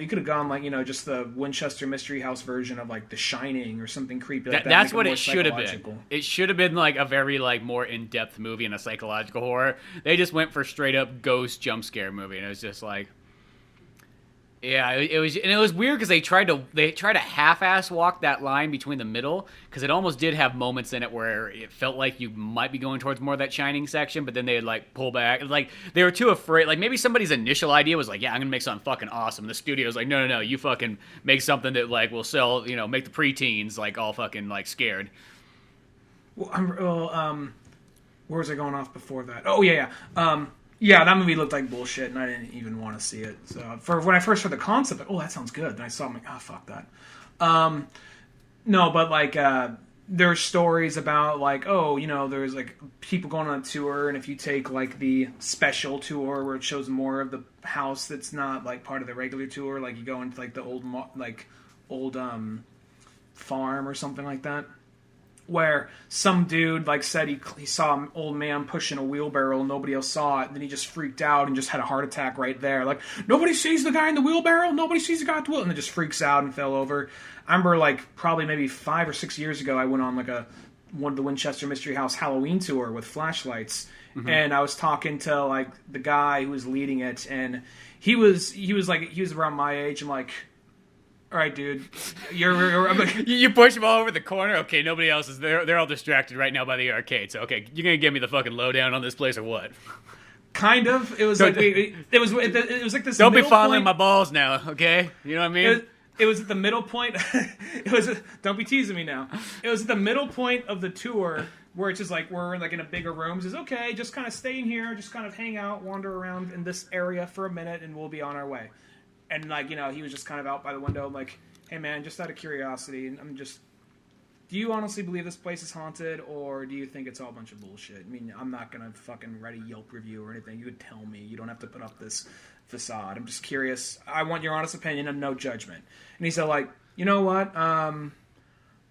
you could have gone just the Winchester Mystery House version of The Shining or something creepy like that. That's what it should have been. It should have been a very more in-depth movie and a psychological horror. They just went for straight up ghost jump scare movie, and it was just yeah, it was weird because they tried to half-ass walk that line between the middle, because it almost did have moments in it where it felt like you might be going towards more of that Shining section, but then they'd pull back. They were too afraid. Maybe somebody's initial idea was yeah, I'm gonna make something fucking awesome. The studio's no, you fucking make something that will sell, make the preteens all fucking scared. Well, where was I going off before that? Oh yeah. Yeah, that movie looked like bullshit, and I didn't even want to see it. So for when I first heard the concept, like, oh, that sounds good. And I saw it, I'm like, oh, fuck that. No, but like there's stories about like, oh, you know, there's like people going on a tour, and if you take like the special tour where it shows more of the house that's not like part of the regular tour, like you go into like the old farm or something like that, where some dude like said he saw an old man pushing a wheelbarrow and nobody else saw it, and then he just freaked out and just had a heart attack right there. Like, nobody sees the guy in the wheelbarrow, nobody sees the guy at the wheel, and then just freaks out and fell over. I remember like probably maybe 5 or 6 years ago, I went on like one of the Winchester Mystery House Halloween tour with flashlights, and I was talking to like the guy who was leading it, and he was around my age. I'm like, all right, dude, I'm like, you push them all over the corner. Okay, nobody else is there. They're all distracted right now by the arcade. So okay, you're gonna give me the fucking lowdown on this place or what? Kind of. It was like it was like this. Don't be fondling my balls now, okay? You know what I mean? It was at the middle point. Don't be teasing me now. It was at the middle point of the tour where it's just like we're like in a bigger room. It's okay, just kind of stay in here, just kind of hang out, wander around in this area for a minute, and we'll be on our way. And, like, you know, he was just kind of out by the window, like, hey, man, just out of curiosity, and I'm just, do you honestly believe this place is haunted, or do you think it's all a bunch of bullshit? I mean, I'm not going to fucking write a Yelp review or anything. You could tell me. You don't have to put up this facade. I'm just curious. I want your honest opinion and no judgment. And he said, like, you know what? I'm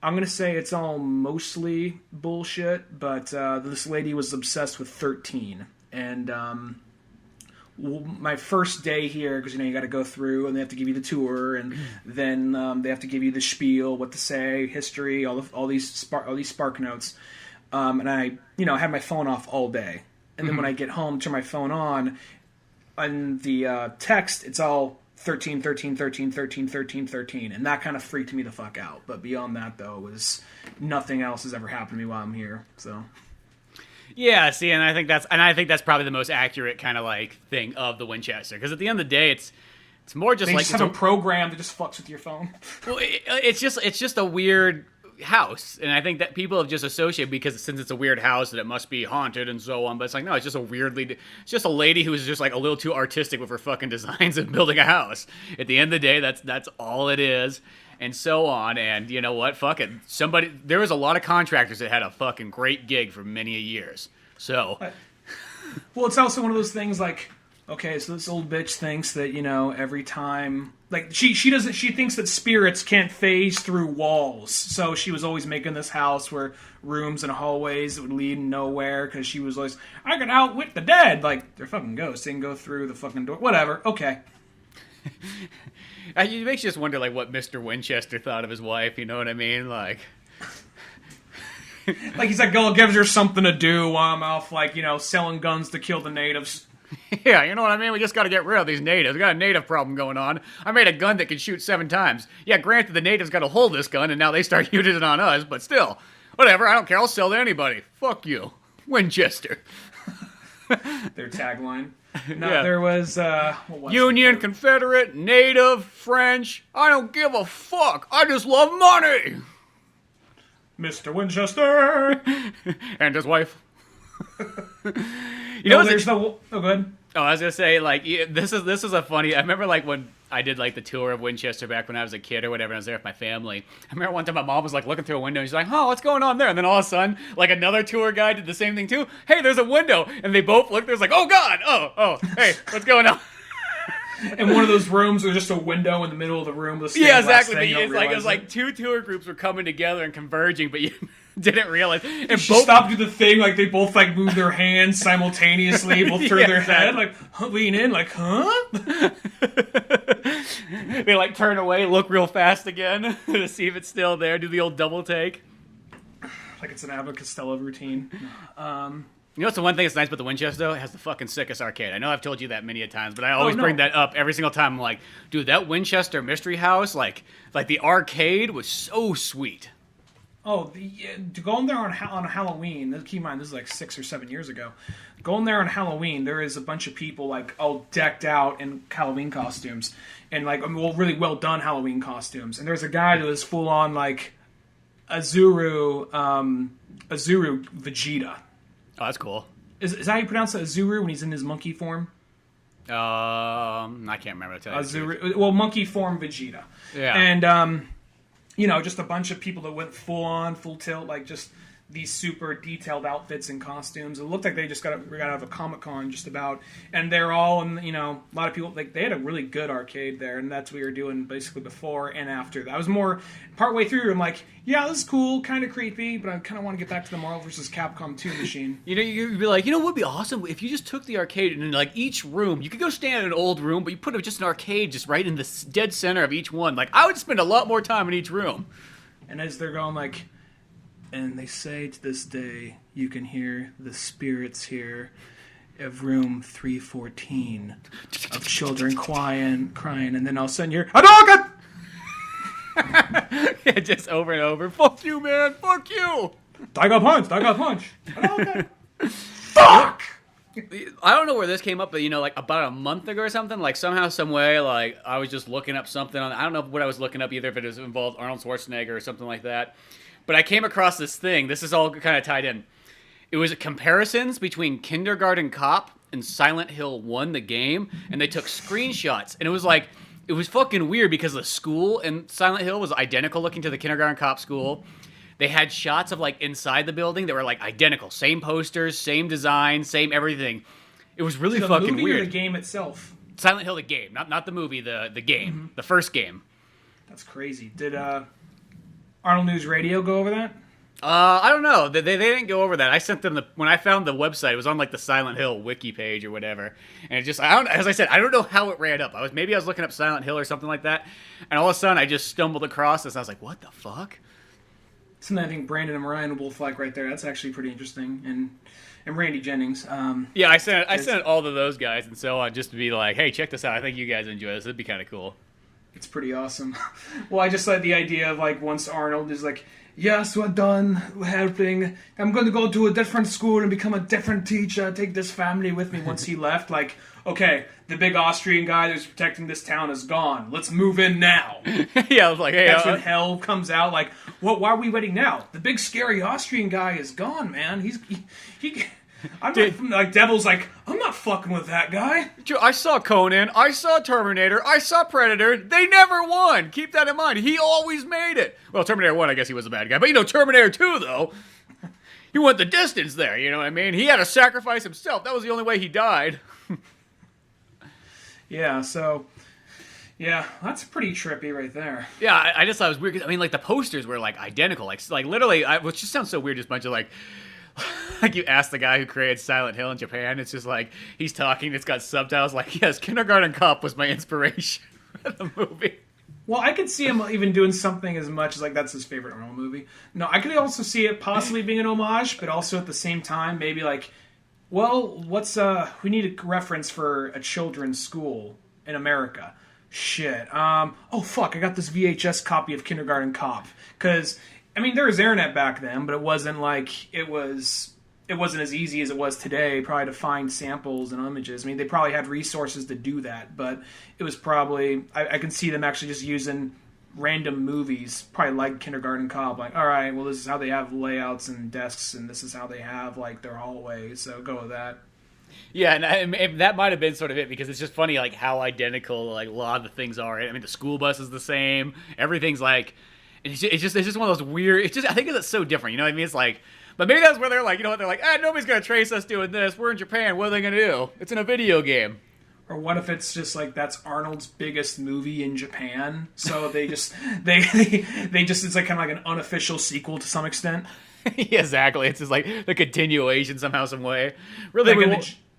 going to say it's all mostly bullshit, but this lady was obsessed with 13, and, my first day here, because, you know, you got to go through and they have to give you the tour, and then they have to give you the spiel, what to say, history, all these spark notes. And I, you know, had my phone off all day. And then when I get home, turn my phone on the text, it's all 13, 13, 13, 13, 13, 13. And that kind of freaked me the fuck out. But beyond that, though, was nothing else has ever happened to me while I'm here. So... Yeah, see, and I think that's probably the most accurate kind of like thing of the Winchester, because at the end of the day, it's more just they like just have a program that just fucks with your phone. Well, it's just a weird house, and I think that people have just associated, because since it's a weird house, that it must be haunted and so on. But it's like, no, it's just a lady who is just like a little too artistic with her fucking designs of building a house. At the end of the day, that's all it is. And so on, and you know what? Fuck it. There was a lot of contractors that had a fucking great gig for many years. So, well, it's also one of those things like, okay, so this old bitch thinks that, you know, every time, like she thinks that spirits can't phase through walls. So she was always making this house where rooms and hallways that would lead nowhere, because she was always, I can outwit the dead. Like, they're fucking ghosts. They can go through the fucking door. Whatever. Okay. It makes you just wonder, like, what Mr. Winchester thought of his wife, you know what I mean? Like he's like, oh, gives her something to do while I'm off, like, you know, selling guns to kill the natives. Yeah, you know what I mean? We just got to get rid of these natives. We got a native problem going on. I made a gun that can shoot 7 times. Yeah, granted, the natives got to hold this gun, and now they start using it on us, but still. Whatever, I don't care. I'll sell to anybody. Fuck you. Winchester. Their tagline. No, yeah. There was, what was Union, Confederate, Native, French. I don't give a fuck. I just love money. Mr. Winchester. And his wife. You know, there's no... Oh, go ahead. Oh, I was gonna say, like, this is a funny... I remember, like, when I did, like, the tour of Winchester back when I was a kid or whatever, and I was there with my family. I remember one time my mom was, like, looking through a window, and she's like, oh, what's going on there? And then all of a sudden, like, another tour guide did the same thing, too. Hey, there's a window. And they both looked, there's like, oh, God! Oh, hey, what's going on? And one of those rooms was just a window in the middle of the room. Yeah, exactly. It was like two tour groups were coming together and converging, but you didn't realize. And she stopped to do the thing, like they both like move their hands simultaneously, both turn their head, like lean in, like, huh? They like turn away, look real fast again to see if it's still there. Do the old double take, like it's an Abbott Costello routine. You know what's the one thing that's nice about the Winchester, though? It has the fucking sickest arcade. I know I've told you that many a times, but I always bring that up every single time. I'm like, dude, that Winchester Mystery House, like the arcade was so sweet. Oh, going there on Halloween, keep in mind, this is like 6 or 7 years ago. Going there on Halloween, there is a bunch of people like all decked out in Halloween costumes. And like, really well done Halloween costumes. And there's a guy who is full on like Azuru Vegeta. Oh, that's cool. Is that how you pronounce it? Azuru when he's in his monkey form? I can't remember to tell you. Azuru, well, monkey form Vegeta. Yeah. And just a bunch of people that went full tilt, like just these super detailed outfits and costumes. It looked like they just got out of a Comic-Con just about, and they're all, and a lot of people, like, they had a really good arcade there, and that's what we were doing basically before and after. I was more partway through, I'm like, yeah, this is cool, kind of creepy, but I kind of want to get back to the Marvel vs. Capcom 2 machine. You'd be like, what would be awesome if you just took the arcade and in like each room, you could go stand in an old room, but you put just an arcade just right in the dead center of each one. Like, I would spend a lot more time in each room. And as they're going, like, and they say to this day, you can hear the spirits here of room 314 of children crying, and then all of a sudden you're Hadouken! Yeah, just over and over. Fuck you, man. Fuck you. Tiger punch. Hadouken! Fuck! I don't know where this came up, but like about a month ago or something, like somehow, some way, like I was just looking up something on. I don't know what I was looking up either, if it was involved Arnold Schwarzenegger or something like that. But I came across this thing. This is all kind of tied in. It was comparisons between Kindergarten Cop and Silent Hill 1, the game, and they took screenshots. And it was fucking weird because the school in Silent Hill was identical looking to the Kindergarten Cop school. They had shots of like inside the building that were like identical. Same posters, same design, same everything. It was really fucking the movie weird. Or the game itself? Silent Hill, the game. Not the movie, the game. Mm-hmm. The first game. That's crazy. Did Arnold News Radio go over that? I don't know. They didn't go over that. I sent them when I found the website, it was on like the Silent Hill wiki page or whatever. And it just, as I said, I don't know how it ran up. I was looking up Silent Hill or something like that. And all of a sudden I just stumbled across this. And I was like, what the fuck? Something I think Brandon and Ryan will both like right there. That's actually pretty interesting. And Randy Jennings. Yeah, I sent it all to those guys and so on just to be like, hey, check this out. I think you guys enjoy this. It'd be kind of cool. It's pretty awesome. Well, I just like the idea of like once Arnold is like, yes, we're done helping. I'm going to go to a different school and become a different teacher. Take this family with me. Once he left, like, okay, the big Austrian guy that's protecting this town is gone. Let's move in now. Yeah, I was like, hey. That's when hell comes out. Like, what? Why are we waiting now? The big scary Austrian guy is gone, man. He I'm not, like, Devil's like, I'm not fucking with that guy. I saw Conan, I saw Terminator, I saw Predator. They never won. Keep that in mind. He always made it. Well, Terminator 1, I guess he was a bad guy. But, Terminator 2, though, he went the distance there, you know what I mean? He had to sacrifice himself. That was the only way he died. Yeah, so... Yeah, that's pretty trippy right there. Yeah, I just thought it was weird. I mean, like, the posters were, like, identical. Like literally, which just sounds so weird, just a bunch of, like... Like you ask the guy who created Silent Hill in Japan, it's just like he's talking, it's got subtitles like, yes, Kindergarten Cop was my inspiration for the movie. Well, I could see him even doing something as much as like that's his favorite Arnold movie. No, I could also see it possibly being an homage, but also at the same time maybe like, well, we need a reference for a children's school in America. Shit. Oh fuck, I got this VHS copy of Kindergarten Cop because I mean, there was internet back then, but it wasn't like it wasn't as easy as it was today, probably to find samples and images. I mean, they probably had resources to do that, but it was probably I can see them actually just using random movies, probably like Kindergarten Cop, like, all right, well, this is how they have layouts and desks, and this is how they have like their hallways, so go with that. Yeah, and that might have been sort of it, because it's just funny like how identical like a lot of the things are. I mean, the school bus is the same. Everything's like. It's just one of those weird. It's just, I think it's so different. You know what I mean? It's like, but maybe that's where they're like, you know what? They're like, nobody's gonna trace us doing this. We're in Japan. What are they gonna do? It's in a video game. Or what if it's just like that's Arnold's biggest movie in Japan? So they just it's like kind of like an unofficial sequel to some extent. Yeah, exactly. It's just like the continuation somehow, some way. Really,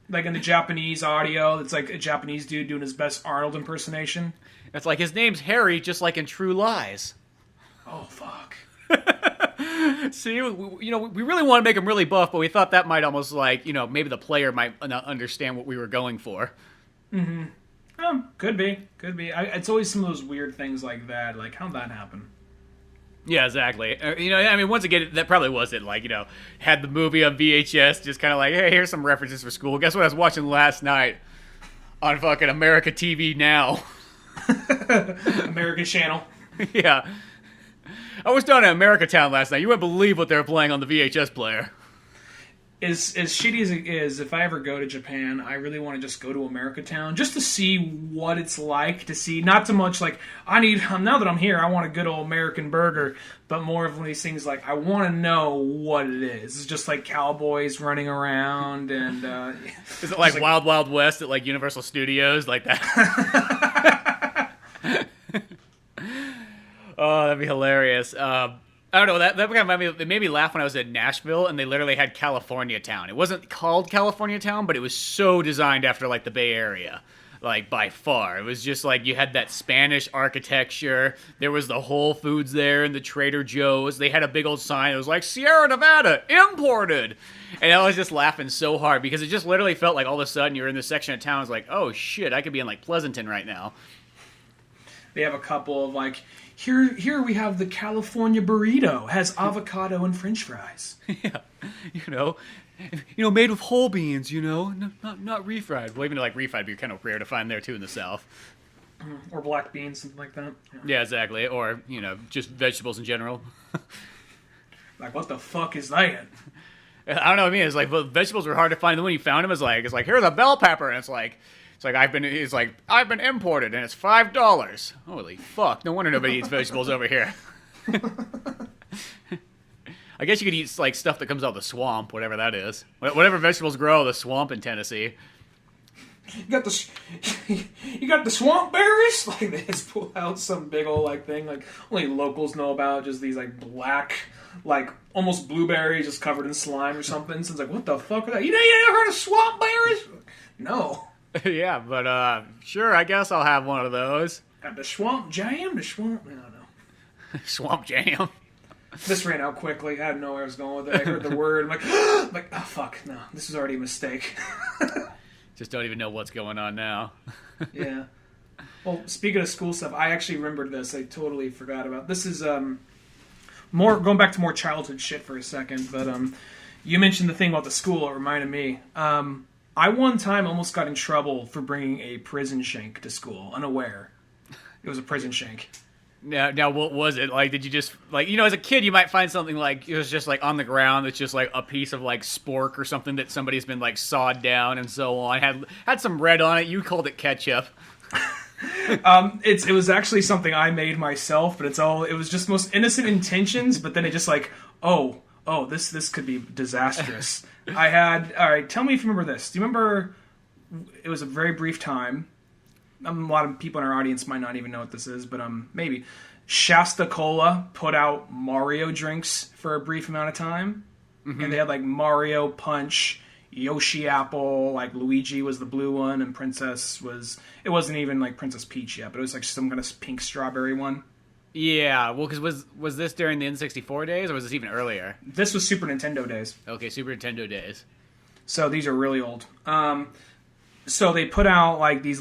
like in the Japanese audio, it's like a Japanese dude doing his best Arnold impersonation. It's like his name's Harry, just like in True Lies. Oh, fuck. See, we really want to make him really buff, but we thought that might almost like, maybe the player might not understand what we were going for. Mm-hmm. Could be. It's always some of those weird things like that. Like, how'd that happen? Yeah, exactly. I mean, once again, that probably was it. Like, had the movie on VHS, just kind of like, hey, here's some references for school. Guess what I was watching last night on fucking America TV Now? American Channel. Yeah. I was down at America Town last night. You wouldn't believe what they were playing on the VHS player. as shitty as it is, if I ever go to Japan, I really want to just go to America Town just to see what it's like. To see not so much like now that I'm here, I want a good old American burger, but more of one of these things like I want to know what it is. It's just like cowboys running around and is it like Wild Wild West at like Universal Studios like that? Oh, that'd be hilarious. I don't know, that kind of made me laugh when I was at Nashville and they literally had California Town. It wasn't called California Town, but it was so designed after like the Bay Area, like by far. It was just like you had that Spanish architecture. There was the Whole Foods there and the Trader Joe's. They had a big old sign. It was like Sierra Nevada imported. And I was just laughing so hard because it just literally felt like all of a sudden you're in this section of town. It's like, oh shit, I could be in like Pleasanton right now. They have a couple of like, here we have the California burrito, has avocado and French fries. Yeah, made with whole beans, not refried. Well, even like refried would be kind of rare to find there too in the South. Or black beans, something like that. Yeah, exactly. Or just vegetables in general. Like, what the fuck is that? I don't know what I mean. It's like, well, vegetables were hard to find. Then when you found them, it's like here's a bell pepper, and it's like I've been imported, and it's $5. Holy fuck! No wonder nobody eats vegetables over here. I guess you could eat like stuff that comes out of the swamp, whatever that is. Whatever vegetables grow in the swamp in Tennessee. You got the swamp berries. Like they just pull out some big old like thing like only locals know about. Just these like black, like almost blueberries just covered in slime or something. So it's like, what the fuck are that? You never heard of swamp berries? No. Yeah, but sure, I guess I'll have one of those. Got the swamp jam, I don't know. Swamp jam. This ran out quickly. I didn't know where I was going with it. I heard the word. I'm like, oh fuck, no, this is already a mistake. Just don't even know what's going on now. Yeah. Well, speaking of school stuff, I actually remembered this. I totally forgot about. This is more going back to more childhood shit for a second. But you mentioned the thing about the school. It reminded me. I one time almost got in trouble for bringing a prison shank to school, unaware. It was a prison shank. Now, what was it? Like, did you just, like, as a kid, you might find something, like, it was just, like, on the ground that's just, like, a piece of, like, spork or something that somebody's been, like, sawed down and so on. Had some red on it. You called it ketchup. It was actually something I made myself, but it was just most innocent intentions, but then it just, like, this could be disastrous. All right, tell me if you remember this. Do you remember, it was a very brief time, a lot of people in our audience might not even know what this is, but maybe. Shasta Cola put out Mario drinks for a brief amount of time, and they had like Mario Punch, Yoshi Apple, like Luigi was the blue one, and it wasn't even like Princess Peach yet, but it was like some kind of pink strawberry one. Yeah, well, because was this during the N64 days, or was this even earlier? This was Super Nintendo days. Okay, Super Nintendo days. So these are really old. So they put out like these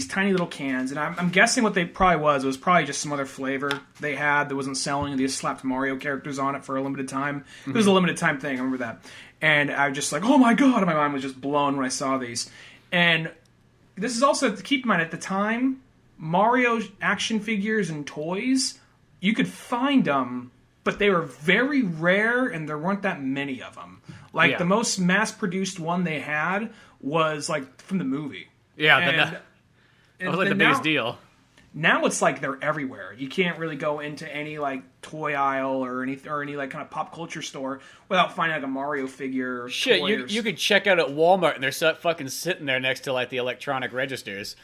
tiny little cans, and I'm guessing what they probably was probably just some other flavor they had that wasn't selling, and they just slapped Mario characters on it for a limited time. It was a limited time thing, I remember that. And I was just like, oh my god, and my mind was just blown when I saw these. And this is also, to keep in mind, at the time, Mario action figures and toys, you could find them, but they were very rare, and there weren't that many of them. Like, the most mass-produced one they had was, like, from the movie. Yeah, that was, like, the biggest deal. Now it's, like, they're everywhere. You can't really go into any, like, toy aisle or any like, kind of pop culture store without finding, like, a Mario figure. Shit, you could check out at Walmart, and they're fucking sitting there next to, like, the electronic registers.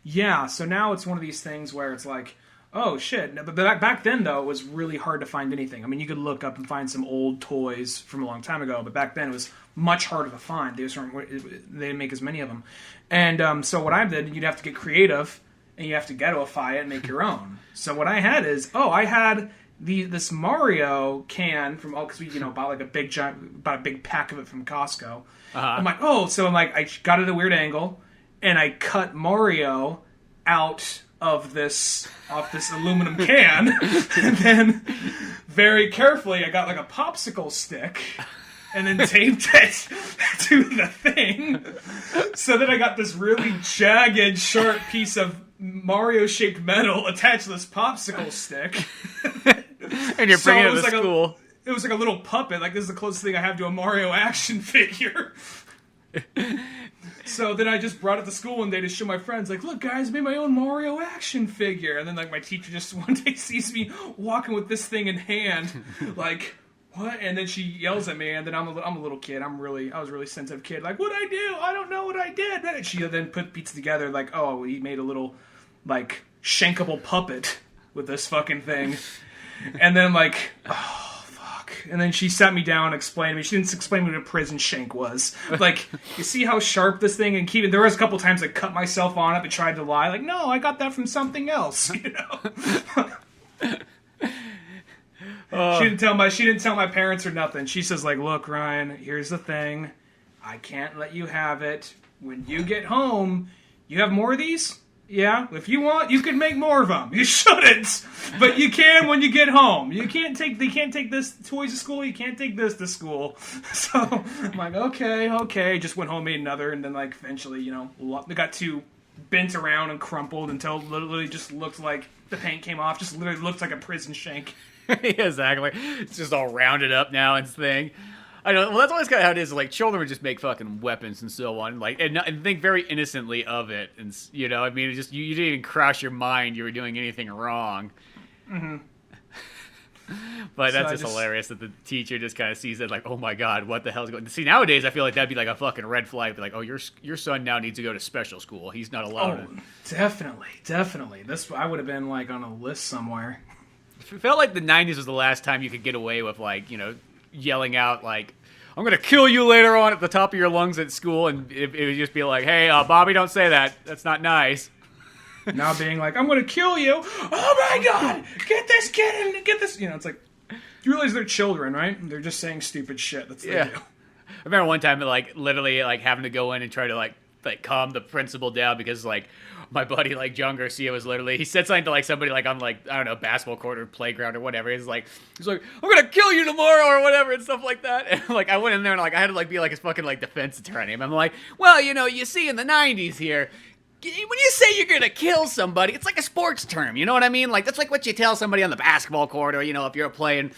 Yeah, so now it's one of these things where it's like, oh shit. But back then, though, it was really hard to find anything. I mean, you could look up and find some old toys from a long time ago, but back then it was much harder to find. They didn't make as many of them. And so what I did, you'd have to get creative, and you have to ghettoify it and make your own. So what I had is, I had this Mario can from, because we, bought like a big pack of it from Costco. I'm like, I got it at a weird angle, and I cut Mario out of this aluminum can, and then very carefully I got like a popsicle stick and then taped it to the thing, so that I got this really jagged, sharp piece of Mario-shaped metal attached to this popsicle stick. And you're bringing it to school. it was like a little puppet. Like, this is the closest thing I have to a Mario action figure. So then I just brought it to school one day to show my friends, like, look, guys, I made my own Mario action figure. And then, like, my teacher just one day sees me walking with this thing in hand, like, what? And then she yells at me, and then I'm a little kid. I was a really sensitive kid. Like, what'd I do? I don't know what I did. And she then beats together, like, oh, he made a little, like, shankable puppet with this fucking thing. And then, like, oh, and then she sat me down and explained to me. She didn't explain what a prison shank was. Like, you see how sharp this thing and keep it. There was a couple times I cut myself on it and tried to lie. Like, no, I got that from something else. You know. She didn't tell my parents or nothing. She says, like, look, Ryan, here's the thing. I can't let you have it. When you get home, you have more of these? Yeah, if you want, you can make more of them. You shouldn't, but you can when you get home. They can't take this toys to school. You can't take this to school. So I'm like, okay. Just went home, made another, and then like eventually, you know, they got too bent around and crumpled until it literally just looked like the paint came off. Just literally looked like a prison shank. Exactly. It's just all rounded up now and thing. I know. Well, that's always kind of how it is. Like, children would just make fucking weapons and so on, like, and think very innocently of it. And you know, I mean, it just you didn't even cross your mind you were doing anything wrong. Mm-hmm. But that's just hilarious that the teacher just kind of sees it, like, oh my god, what the hell's going? See, nowadays I feel like that'd be like a fucking red flag. Be like, oh, your son now needs to go to special school. He's not allowed. Oh, definitely. This I would have been like on a list somewhere. It felt like the '90s was the last time you could get away with, like, you know, yelling out, like, I'm going to kill you later on at the top of your lungs at school, and it would just be like, hey, Bobby, don't say that. That's not nice. Now being like, I'm going to kill you. Oh, my God. Get this kid and get this. You know, it's like, you realize they're children, right? They're just saying stupid shit. That's what they do. I remember one time, like, literally, like, having to go in and try to, like calm the principal down because, like, my buddy, like, John Garcia was literally, he said something to, like, somebody, like, on, like, I don't know, basketball court or playground or whatever. He's like, I'm gonna kill you tomorrow or whatever and stuff like that. And, like, I went in there and, like, I had to, like, be, like, his fucking, like, defense attorney. And I'm like, well, you know, you see in the 90s here, when you say you're gonna kill somebody, it's like a sports term, you know what I mean? Like, that's like what you tell somebody on the basketball court, or, you know, if you're playing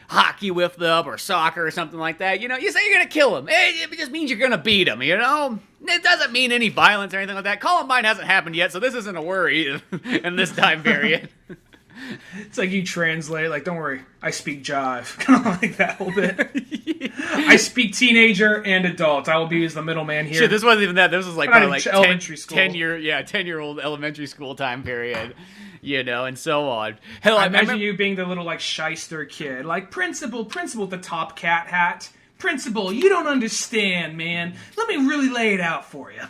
hockey with them or soccer or something like that, you know, you say you're gonna kill him. It just means you're gonna beat him, you know? It doesn't mean any violence or anything like that. Columbine hasn't happened yet, so this isn't a worry in this time period. It's like you translate, like, don't worry, I speak jive. Kind of like that a little bit. I speak teenager and adult. I will be as the middleman here. Shit, this wasn't even that. This was like probably like elementary school. 10-year-old elementary school time period. You know, and so on. Hell, I imagine you being the little, like, shyster kid. Like, principal with the top cat hat. Principal, you don't understand, man. Let me really lay it out for you.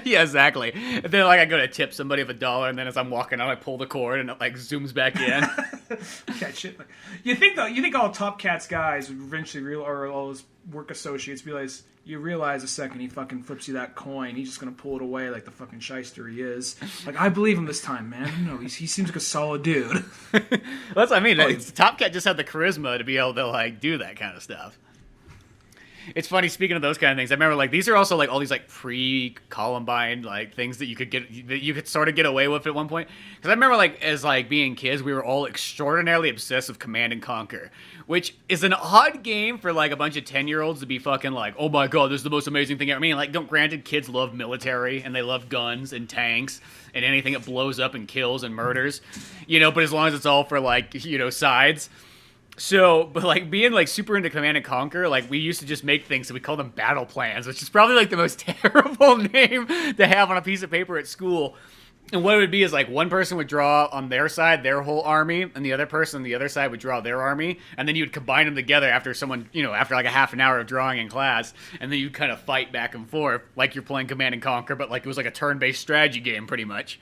Yeah, exactly. And then, like, I go to tip somebody with $1, and then as I'm walking out, I pull the cord, and it, like, zooms back in. That shit. Like, you think all Top Cats guys would eventually or all his work associates realize the second he fucking flips you that coin, he's just gonna pull it away like the fucking shyster he is. Like, I believe him this time, man. No, he seems like a solid dude. That's what I mean. Top Cat just had the charisma to be able to, like, do that kind of stuff. It's funny, speaking of those kind of things, I remember, like, these are also, like, all these, like, pre-Columbine, like, things that you could sort of get away with at one point. Because I remember, like, as, like, being kids, we were all extraordinarily obsessed with Command and Conquer, which is an odd game for, like, a bunch of 10-year-olds to be fucking like, oh my god, this is the most amazing thing ever. I mean, like, granted, kids love military, and they love guns and tanks, and anything that blows up and kills and murders, you know, but as long as it's all for, like, you know, sides. So, but, like, being, like, super into Command and Conquer, like, we used to just make things, so we call them battle plans, which is probably, like, the most terrible name to have on a piece of paper at school. And what it would be is, like, one person would draw on their side their whole army, and the other person on the other side would draw their army, and then you'd combine them together after after, like, a half an hour of drawing in class, and then you'd kind of fight back and forth, like you're playing Command and Conquer, but, like, it was, like, a turn-based strategy game, pretty much.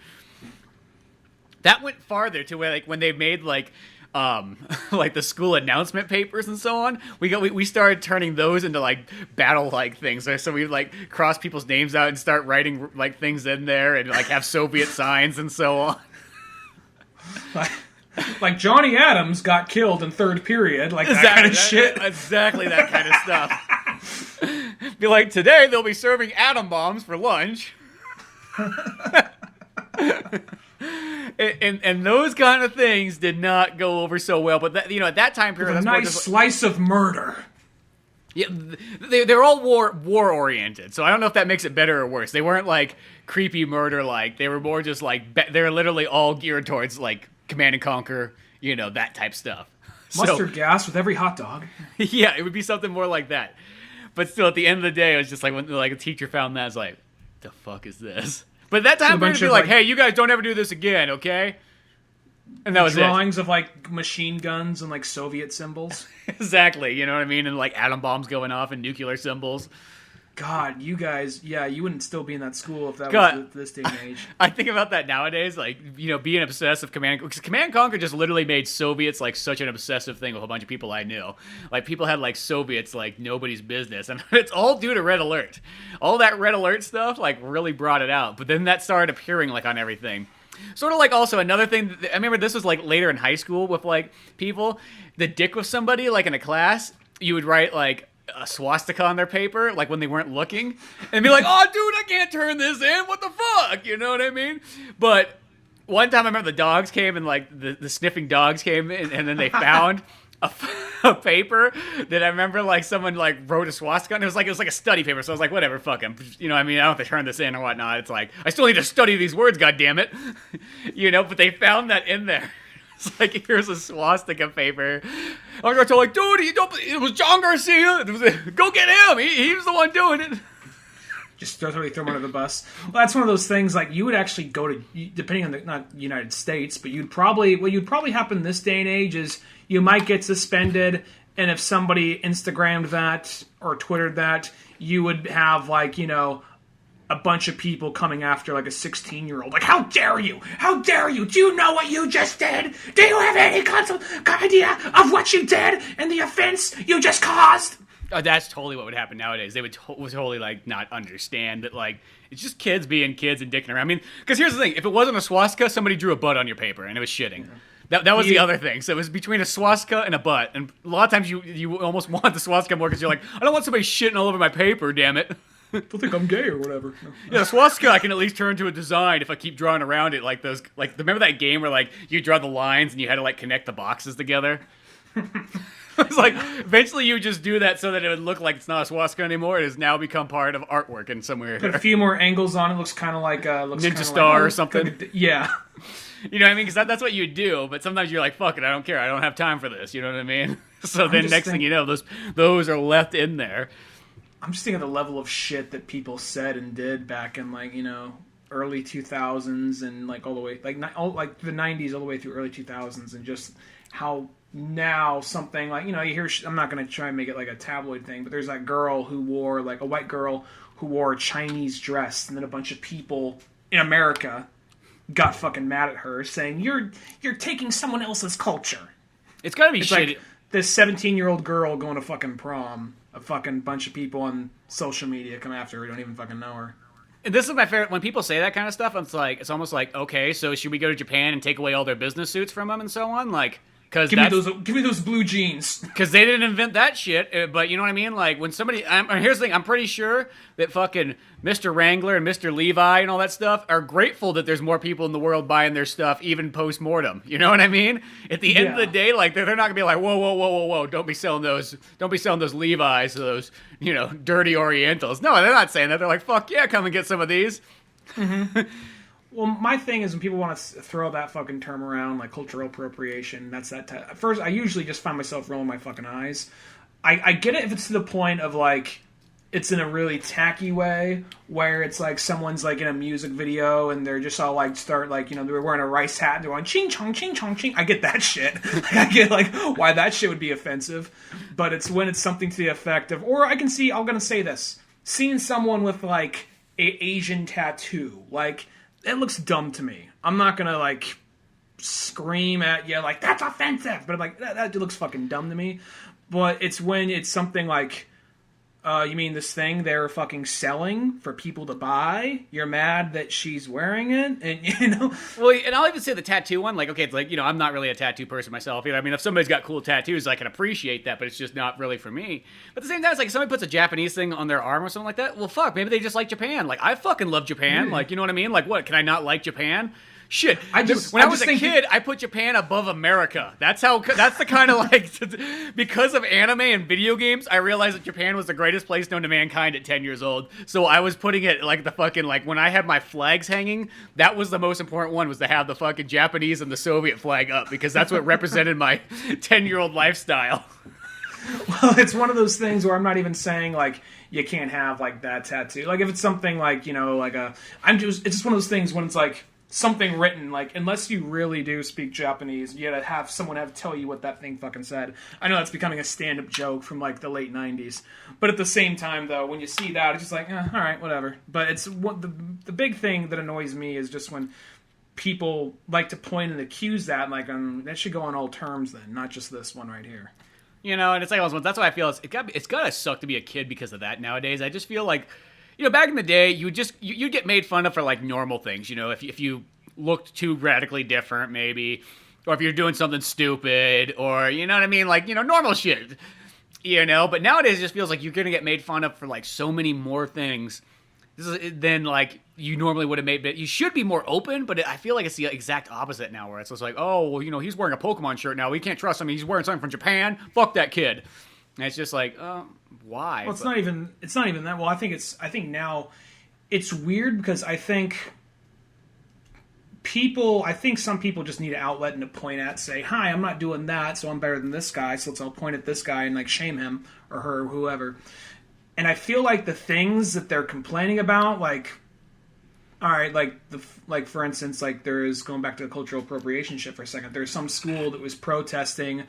That went farther to where, like, when they made, like, like the school announcement papers and so on, we started turning those into, like, battle, like, things. So we, like, cross people's names out and start writing, like, things in there and, like, have Soviet signs and so on. Like Johnny Adams got killed in third period, like that kind of shit. Exactly that kind of stuff. Be like, today they'll be serving atom bombs for lunch. And those kind of things did not go over so well. But that, at that time period, a nice slice of murder. Yeah, they're all war oriented. So I don't know if that makes it better or worse. They weren't like creepy murder like. They were more just like they're literally all geared towards like Command and Conquer, that type stuff. Mustard gas with every hot dog. Yeah, it would be something more like that. But still, at the end of the day, it was just like when like a teacher found that, it's like, the fuck is this? But that time, they'd be like, hey, you guys don't ever do this again, okay? And that was drawings of like machine guns and like Soviet symbols. Exactly, you know what I mean? And like atom bombs going off and nuclear symbols. God, you guys, you wouldn't still be in that school if that was this day and age. I think about that nowadays, like, being obsessed with because Command and Conquer just literally made Soviets like such an obsessive thing with a bunch of people I knew. Like, people had like Soviets like nobody's business, and it's all due to Red Alert. All that Red Alert stuff like really brought it out, but then that started appearing like on everything. Sort of like also another thing, I remember this was like later in high school with like people, the dick with somebody like in a class, you would write like a swastika on their paper, like when they weren't looking, and be like, oh dude, I can't turn this in, what the fuck, you know what I mean? But one time I remember the dogs came and like the sniffing dogs came in, and then they found a paper that I remember like someone like wrote a swastika on. It was like a study paper, so I was like, whatever, fuck him. I don't have to turn this in or whatnot. It's like, I still need to study these words, goddammit. But they found that in there. It's like, here's a swastika paper. I was like, dude, it was John Garcia. Go get him. He was the one doing it. Just totally throw him under the bus. Well, that's one of those things, like, you would actually go to, depending on not United States, but what you'd probably happen this day and age is you might get suspended, and if somebody Instagrammed that or Twittered that, you would have, like, a bunch of people coming after, like, a 16-year-old. Like, how dare you? How dare you? Do you know what you just did? Do you have any idea of what you did and the offense you just caused? Oh, that's totally what would happen nowadays. They would totally, like, not understand that, like, it's just kids being kids and dicking around. I mean, because here's the thing. If it wasn't a swastika, somebody drew a butt on your paper, and it was shitting. Yeah. That was the other thing. So it was between a swastika and a butt. And a lot of times you almost want the swastika more because you're like, I don't want somebody shitting all over my paper, damn it. Don't think I'm gay or whatever. No. Yeah, the swastika I can at least turn to a design if I keep drawing around it like those. Like, remember that game where, like, you draw the lines and you had to, like, connect the boxes together? It's like, eventually you just do that so that it would look like it's not a swastika anymore. It has now become part of artwork in somewhere. Put a few more angles on it. Looks kind of like Ninja Star or something. Yeah. You know what I mean? Because that's what you do. But sometimes you're like, fuck it, I don't care. I don't have time for this. You know what I mean? So then next thing you know, those are left in there. I'm just thinking of the level of shit that people said and did back in, like, early 2000s and, like, all the way, like the 90s all the way through early 2000s, and just how now something like, you hear, I'm not going to try and make it like a tabloid thing, but there's that girl who wore, like, a white girl who wore a Chinese dress, and then a bunch of people in America got fucking mad at her, saying, you're taking someone else's culture. It's gotta be shitty. Like this 17-year-old girl going to fucking prom. A fucking bunch of people on social media come after her, don't even fucking know her. And this is my favorite. When people say that kind of stuff, it's almost like, okay, so should we go to Japan and take away all their business suits from them and so on? Like, because give me those blue jeans. Because they didn't invent that shit. But you know what I mean? Like, when somebody, here's the thing. I'm pretty sure that fucking Mr. Wrangler and Mr. Levi and all that stuff are grateful that there's more people in the world buying their stuff, even post mortem. You know what I mean? At the end of the day, like, they're not gonna be like, whoa, don't be selling those Levi's, those dirty Orientals. No, they're not saying that. They're like, fuck yeah, come and get some of these. Mm-hmm. Well, my thing is when people want to throw that fucking term around, like cultural appropriation, that's that type. At first, I usually just find myself rolling my fucking eyes. I get it if it's to the point of, like, it's in a really tacky way, where it's like someone's, like, in a music video and they're just all, like, start, like, they're wearing a rice hat and they're going, ching chong, ching chong, ching. I get that shit. Like, I get, like, why that shit would be offensive. But it's when it's something to the effect of, or I'm going to say this, seeing someone with, like, a Asian tattoo, like, it looks dumb to me. I'm not gonna, like, scream at you like, that's offensive, but I'm like, that looks fucking dumb to me. But it's when it's something like, you mean this thing they're fucking selling for people to buy? You're mad that she's wearing it? And, Well, and I'll even say the tattoo one, like, okay, it's like, I'm not really a tattoo person myself either. I mean, if somebody's got cool tattoos, I can appreciate that, but it's just not really for me. But at the same time, it's like, if somebody puts a Japanese thing on their arm or something like that, well, fuck, maybe they just like Japan. Like, I fucking love Japan. Like, you know what I mean? Like, what, can I not like Japan? Shit. I was a kid, I put Japan above America. That's the kind of like, because of anime and video games, I realized that Japan was the greatest place known to mankind at 10 years old. So I was putting it like the fucking, like when I had my flags hanging, that was the most important one, was to have the fucking Japanese and the Soviet flag up, because that's what represented my 10-year-old lifestyle. Well, it's one of those things where I'm not even saying like you can't have like that tattoo. Like if it's something like, you know, like it's just one of those things when it's like something written, like unless you really do speak Japanese, you gotta have someone tell you what that thing fucking said. I know that's becoming a stand-up joke from like the late 90s, but at the same time though, when you see that, it's just like, all right, whatever. But it's what the big thing that annoys me is just when people like to point and accuse that, like that should go on all terms then, not just this one right here. You know, and it's like, that's why I feel it's gotta suck to be a kid because of that nowadays. I just feel like, you know, back in the day, you'd get made fun of for like normal things. You know, if you looked too radically different, maybe, or if you're doing something stupid, or you know what I mean, like, you know, normal shit. You know, but nowadays it just feels like you're gonna get made fun of for like so many more things than like you normally would have made. But you should be more open, but I feel like it's the exact opposite now, where it's just like, oh, well, you know, he's wearing a Pokemon shirt now, we can't trust him. He's wearing something from Japan. Fuck that kid. And it's just like, why? Well, it's not even that. Well, I think now it's weird because I think some people just need an outlet and to point at, say, hi, I'm not doing that, so I'm better than this guy, so I'll point at this guy and like shame him or her or whoever. And I feel like the things that they're complaining about, like, all right, like for instance, like there is, going back to the cultural appropriation shit for a second, there's some school that was protesting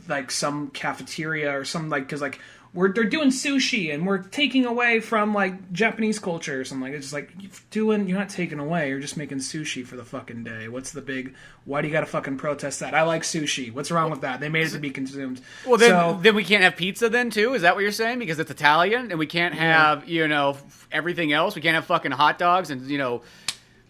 like some cafeteria or some, like, because like they're doing sushi and we're taking away from like Japanese culture or something. Like, it's just like you're not taking away, you're just making sushi for the fucking day. What's the big? Why do you got to fucking protest that? I like sushi. What's wrong with that? They made it to be consumed. Well, then we can't have pizza then too. Is that what you're saying? Because it's Italian and we can't have you know everything else. We can't have fucking hot dogs and you know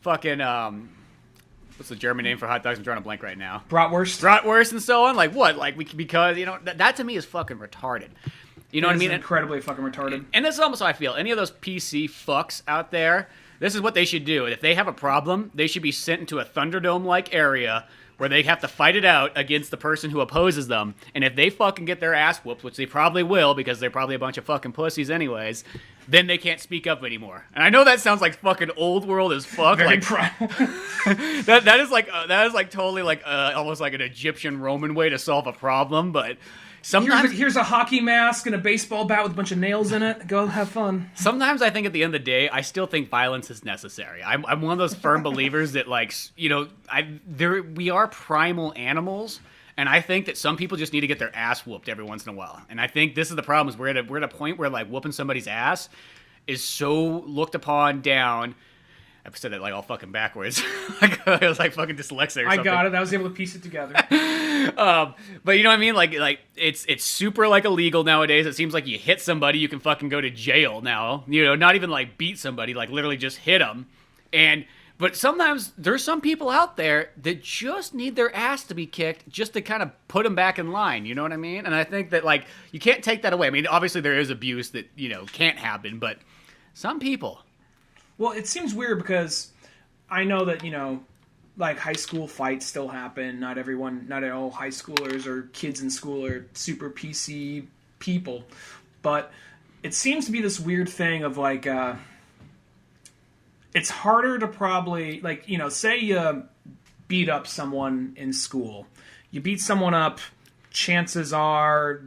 fucking what's the German name for hot dogs? I'm drawing a blank right now. Bratwurst and so on. Like what? Like because you know that to me is fucking retarded. You know what I mean? Incredibly fucking retarded. And this is almost how I feel. Any of those PC fucks out there, this is what they should do. If they have a problem, they should be sent into a Thunderdome-like area where they have to fight it out against the person who opposes them. And if they fucking get their ass whooped, which they probably will because they're probably a bunch of fucking pussies anyways, then they can't speak up anymore. And I know that sounds like fucking old world as fuck. Very like that is like totally like almost like an Egyptian Roman way to solve a problem, but sometimes here's a hockey mask and a baseball bat with a bunch of nails in it. Go have fun. Sometimes I think at the end of the day, I still think violence is necessary. I'm one of those firm believers that, like, you know, we are primal animals, and I think that some people just need to get their ass whooped every once in a while. And I think this is the problem: is we're at a point where like whooping somebody's ass is so looked upon down. I've said it like all fucking backwards. I was like fucking dyslexic or something. I got it. I was able to piece it together. But you know what I mean? Like it's super like illegal nowadays. It seems like you hit somebody, you can fucking go to jail now. You know, not even like beat somebody, like literally just hit them. But sometimes there's some people out there that just need their ass to be kicked just to kind of put them back in line. You know what I mean? And I think that like you can't take that away. I mean, obviously there is abuse that, you know, can't happen, but some people. Well, it seems weird because I know that, you know, like high school fights still happen. Not all high schoolers or kids in school are super PC people. But it seems to be this weird thing of like, it's harder to probably, like, you know, say you beat up someone in school. You beat someone up, chances are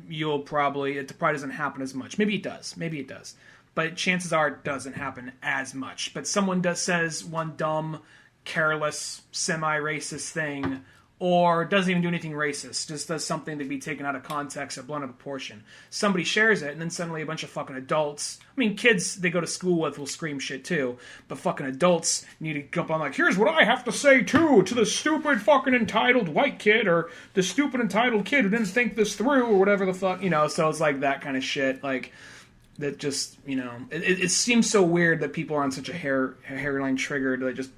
it probably doesn't happen as much. Maybe it does. But chances are it doesn't happen as much. But someone says one dumb, careless, semi-racist thing, or doesn't even do anything racist, just does something to be taken out of context or blown out of proportion. Somebody shares it, and then suddenly a bunch of fucking adults, I mean, kids they go to school with will scream shit too, but fucking adults need to jump on like, here's what I have to say too, to the stupid fucking entitled white kid, or the stupid entitled kid who didn't think this through, or whatever the fuck, you know, so it's like that kind of shit, like... That just, you know, it seems so weird that people are on such a hairline trigger to just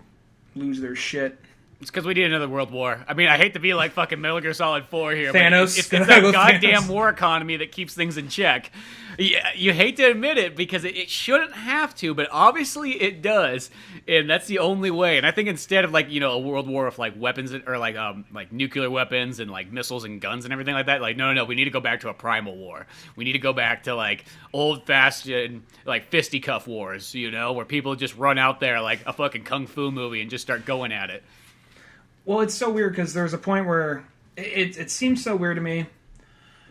lose their shit. It's because we need another world war. I mean, I hate to be like fucking Metal Gear Solid 4 here, Thanos. But it's that goddamn war economy that keeps things in check. Yeah, you hate to admit it because it shouldn't have to, but obviously it does, and that's the only way. And I think instead of like a world war of like weapons or like nuclear weapons and like missiles and guns and everything like that, like no, we need to go back to a primal war. We need to go back to like old fashioned like fisticuff wars, where people just run out there like a fucking kung fu movie and just start going at it. Well, it's so weird because there's a point where it seems so weird to me.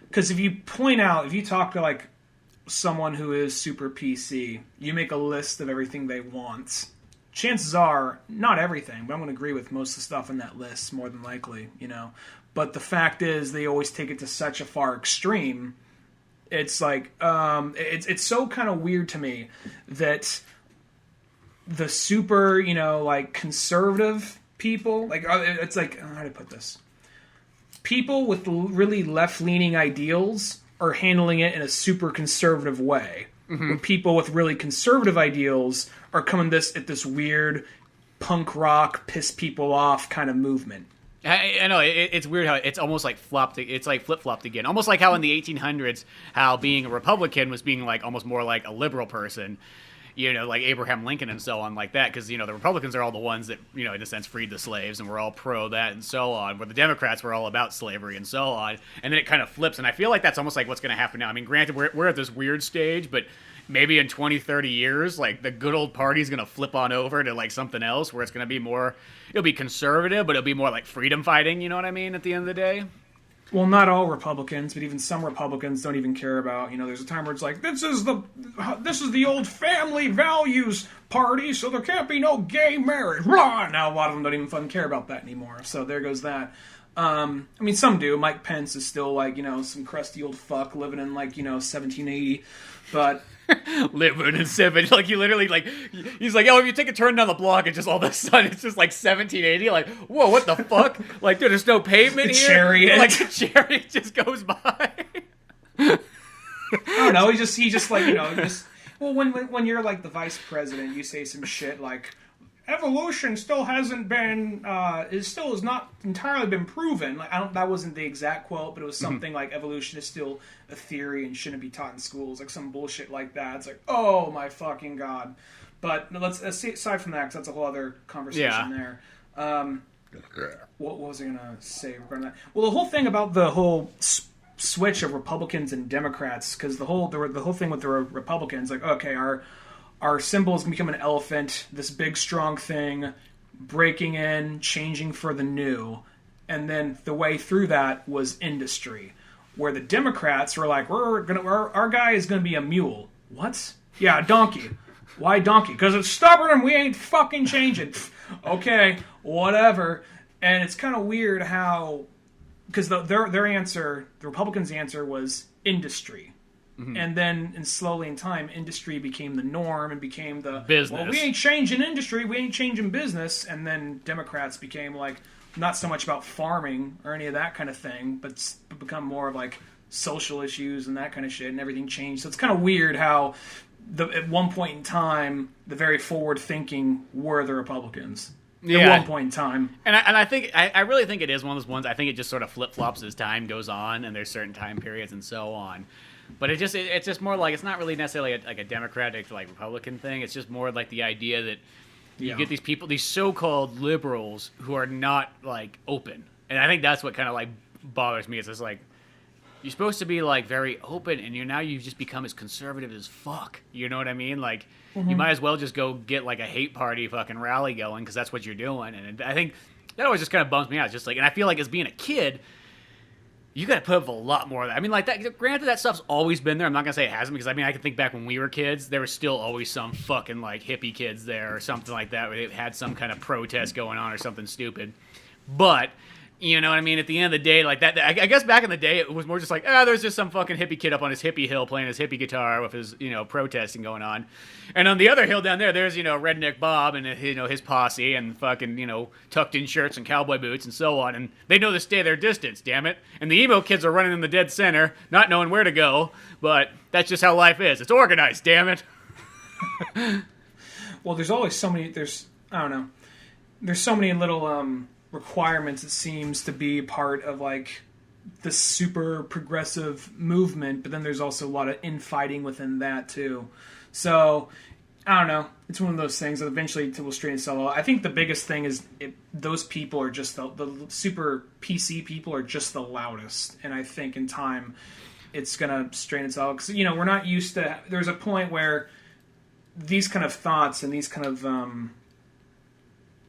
Because if you talk to like someone who is super PC, you make a list of everything they want. Chances are, not everything, but I'm going to agree with most of the stuff in that list, more than likely, But the fact is, they always take it to such a far extreme. It's like, it's so kind of weird to me that the super, like conservative people, like, it's like, how do I put this? People with really left-leaning ideals are handling it in a super conservative way. Mm-hmm. When people with really conservative ideals are coming at this weird punk rock, piss people off kind of movement. I know, it's weird how it's almost like flopped. It's like flip-flopped again. Almost like how in the 1800s, how being a Republican was being like almost more like a liberal person. Like Abraham Lincoln and so on like that, because, the Republicans are all the ones that, in a sense, freed the slaves, and we're all pro that and so on, where the Democrats were all about slavery and so on, and then it kind of flips, and I feel like that's almost like what's going to happen now. I mean, granted, we're at this weird stage, but maybe in 20, 30 years, like, the good old party's going to flip on over to, like, something else, where it's going to be more, it'll be conservative, but it'll be more like freedom fighting, you know what I mean, at the end of the day? Well, not all Republicans, but even some Republicans don't even care about, there's a time where it's like, this is the old family values party, so there can't be no gay marriage. Blah! Now a lot of them don't even fucking care about that anymore, so there goes that. I mean, some do. Mike Pence is still like, some crusty old fuck living in like, 1780, but... living in 7, like you literally like, he's like, if you take a turn down the block, and just all of a sudden it's just like 1780, like, whoa, what the fuck? Like, dude, there's no pavement the here. Chariot. Like the chariot just goes by. I don't know. He just like well, when you're like the vice president, you say some shit like, evolution still hasn't been has not entirely been proven. Like that wasn't the exact quote, but it was something like evolution is still a theory and shouldn't be taught in schools, like some bullshit like that. It's like, oh my fucking god. But let's aside from that, because that's a whole other conversation there. What was I gonna say regarding that? Well, the whole thing about the whole switch of Republicans and Democrats, because the whole thing with the Republicans, like, okay, our symbol is going to become an elephant, this big, strong thing, breaking in, changing for the new. And then the way through that was industry, where the Democrats were like, our guy is going to be a mule. What? Yeah, a donkey. Why donkey? Because it's stubborn and we ain't fucking changing. Okay, whatever. And it's kind of weird how... Because their answer, the Republicans' answer was industry. Mm-hmm. And then, slowly in time, industry became the norm and became the business. Well, we ain't changing industry, we ain't changing business. And then Democrats became like not so much about farming or any of that kind of thing, but become more of like social issues and that kind of shit. And everything changed. So it's kind of weird how at one point in time, the very forward-thinking were the Republicans. At one point in time. And I think I really think it is one of those ones. I think it just sort of flip-flops as time goes on, and there's certain time periods and so on. But it's just more like, it's not really necessarily like a Democratic like Republican thing. It's just more like the idea that you get these people, these so-called liberals who are not like open. And I think that's what kind of like bothers me. It's just like, you're supposed to be like very open, and you've just become as conservative as fuck. You know what I mean? Like, you might as well just go get like a hate party fucking rally going, because that's what you're doing. And I think that always just kind of bums me out. It's just like, and I feel like as being a kid, you got to put up a lot more of that. I mean, like, that. Granted, that stuff's always been there. I'm not going to say it hasn't, because, I mean, I can think back when we were kids, there was still always some fucking, like, hippie kids there or something like that, where they had some kind of protest going on or something stupid. But, you know what I mean? At the end of the day, like, that, I guess back in the day, it was more just like, there's just some fucking hippie kid up on his hippie hill playing his hippie guitar with his, protesting going on. And on the other hill down there, there's, Redneck Bob and, his posse and fucking, tucked in shirts and cowboy boots and so on. And they know to stay their distance, damn it. And the emo kids are running in the dead center, not knowing where to go. But that's just how life is. It's organized, damn it. Well, there's always so many, there's so many little, requirements, it seems, to be part of like this super progressive movement, but then there's also a lot of infighting within that too. So I don't know. It's one of those things that eventually will straighten itself out. I think the biggest thing is those people are just the super PC people are just the loudest, and I think in time it's gonna straighten itself out because we're not used to. There's a point where these kind of thoughts and these kind of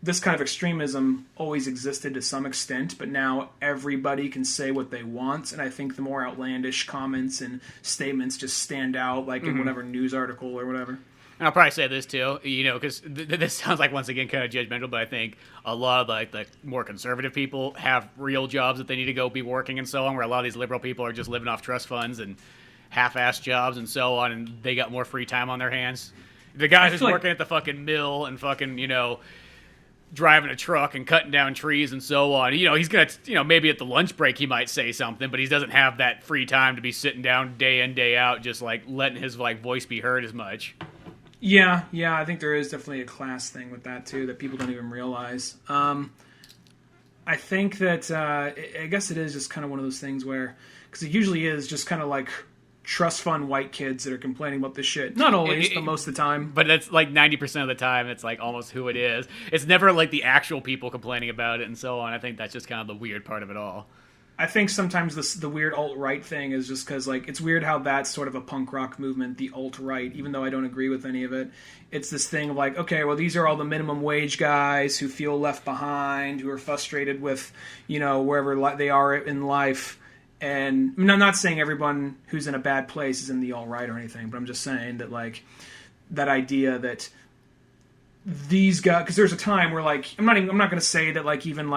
this kind of extremism always existed to some extent, but now everybody can say what they want, and I think the more outlandish comments and statements just stand out, like in whatever news article or whatever. And I'll probably say this too, because this sounds like, once again, kind of judgmental, but I think a lot of the more conservative people have real jobs that they need to go be working and so on, where a lot of these liberal people are just living off trust funds and half-ass jobs and so on, and they got more free time on their hands. The guy who's working at the fucking mill and fucking, driving a truck and cutting down trees and so on. He's going to, maybe at the lunch break he might say something, but he doesn't have that free time to be sitting down day in, day out, just letting his voice be heard as much. Yeah, I think there is definitely a class thing with that too that people don't even realize. I think that, I guess it is just kind of one of those things where, because it usually is just kind of like trust fund white kids that are complaining about this shit. Not always, but most of the time. But it's 90% of the time, it's almost who it is. It's never the actual people complaining about it and so on. I think that's just kind of the weird part of it all. I think sometimes the weird alt-right thing is just because it's weird how that's sort of a punk rock movement, the alt-right, even though I don't agree with any of it. It's this thing of okay, well, these are all the minimum wage guys who feel left behind, who are frustrated with, wherever they are in life. And I'm not saying everyone who's in a bad place is in the alt-right or anything, but I'm just saying that that idea that these guys, because there's a time where I'm not going to say that even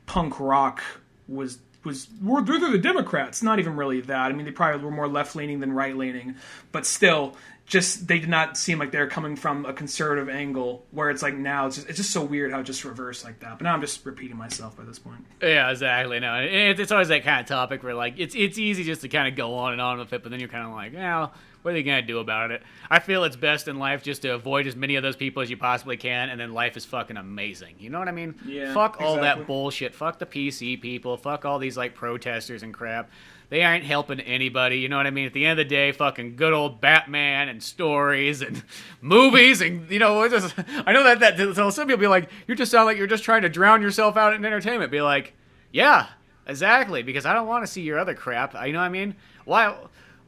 punk rock was they're the Democrats. Not even really that. I mean, they probably were more left-leaning than right-leaning, but still, just they did not seem like they're coming from a conservative angle. Where it's now it's just so weird how it just reversed like that. But now I'm just repeating myself by this point. Yeah, exactly. No, it's always that kind of topic where it's easy just to kind of go on and on with it, but then you're kind of what are they gonna do about it? I feel it's best in life just to avoid as many of those people as you possibly can, and then life is fucking amazing. You know what I mean? Yeah. Fuck all that bullshit. Fuck the PC people. Fuck all these protesters and crap. They aren't helping anybody. You know what I mean? At the end of the day, fucking good old Batman and stories and movies and I know that so some people be like, you just sound like you're just trying to drown yourself out in entertainment. Be like, yeah, exactly, because I don't want to see your other crap. You know what I mean?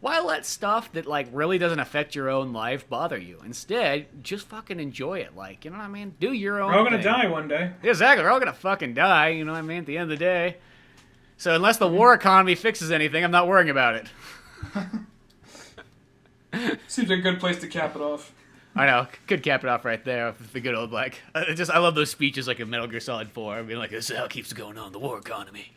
Why let stuff that really doesn't affect your own life bother you? Instead, just fucking enjoy it. You know what I mean? Do your own thing. We're all gonna die one day. Exactly. We're all gonna fucking die. You know what I mean? At the end of the day. So unless the war economy fixes anything, I'm not worrying about it. Seems like a good place to cap it off. I know. Could cap it off right there with the good old I love those speeches in Metal Gear Solid 4. Being this is how it keeps going on, the war economy.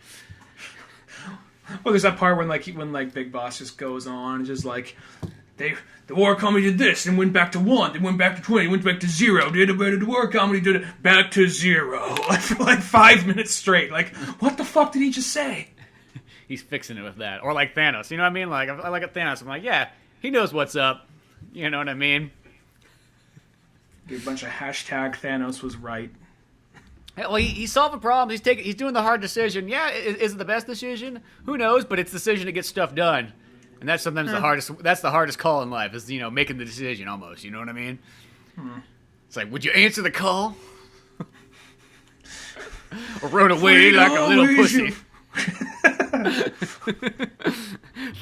Well, there's that part when when Big Boss just goes on, just the war economy did this and went back to 1, then went back to 20, went back to 0. The war economy did it back to 0 for 5 minutes straight. What the fuck did he just say? He's fixing it with that, or Thanos. You know what I mean? I like a Thanos. I'm yeah, he knows what's up. You know what I mean? Give a bunch of hashtag Thanos was right. Well, he's solving problems. He's doing the hard decision. Yeah, is it the best decision? Who knows? But it's the decision to get stuff done, and that's sometimes the hardest. That's the hardest call in life is making the decision almost. You know what I mean? It's would you answer the call, or run away like a little pussy?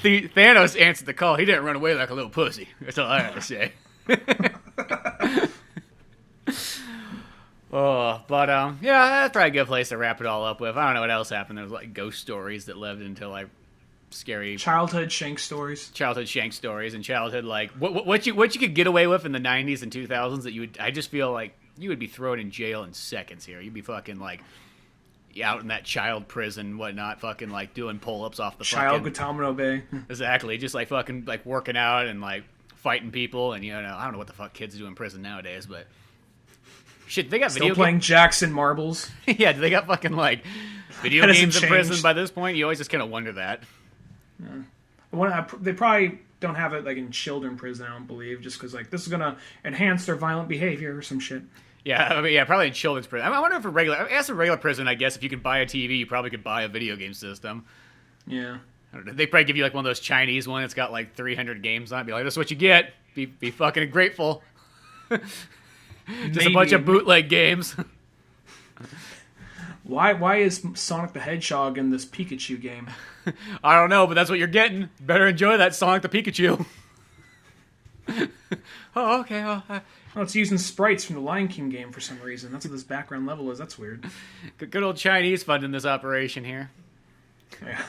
Thanos answered the call. He didn't run away like a little pussy. That's all I have to say. But yeah, that's probably a good place to wrap it all up with. I don't know what else happened. There was ghost stories that led into scary childhood Shank stories, and childhood what you could get away with in the 90s and 2000s that I just feel you would be thrown in jail in seconds here. You'd be fucking out in that child prison, whatnot, fucking doing pull-ups off the child fucking Guantanamo Bay. Exactly, just fucking working out and fighting people, and I don't know what the fuck kids do in prison nowadays, but shit, they got still playing Jackson marbles. Yeah, do they got fucking video games in prison by this point? You always just kind of wonder that. Yeah. They probably don't have it in children prison, I don't believe, just because this is gonna enhance their violent behavior or some shit. Yeah, yeah, probably in children's prison. I wonder if a regular prison, I guess if you could buy a TV, you probably could buy a video game system. Yeah. I don't know, they probably give you like one of those Chinese ones that's got like 300 games on it. Be like, that's what you get. Be fucking grateful. Just a bunch of bootleg games. Why is Sonic the Hedgehog in this Pikachu game? I don't know, but that's what you're getting. Better enjoy that Sonic the Pikachu. Oh, okay. Well, it's using sprites from the Lion King game for some reason. That's what this background level is. That's weird. Good old Chinese funding this operation here. Yeah.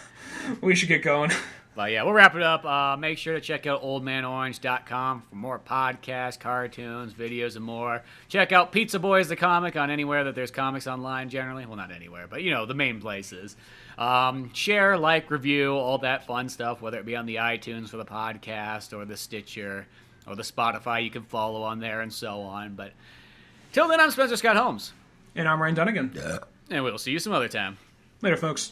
We should get going. But yeah, we'll wrap it up. Make sure to check out oldmanorange.com for more podcasts, cartoons, videos, and more. Check out Pizza Boys the comic on anywhere that there's comics online generally. Well, not anywhere, but the main places. Share, like, review, all that fun stuff, whether it be on the iTunes for the podcast or the Stitcher or the Spotify. You can follow on there and so on. But till then, I'm Spencer Scott Holmes. And I'm Ryan Dunigan. Yeah. And we'll see you some other time. Later, folks.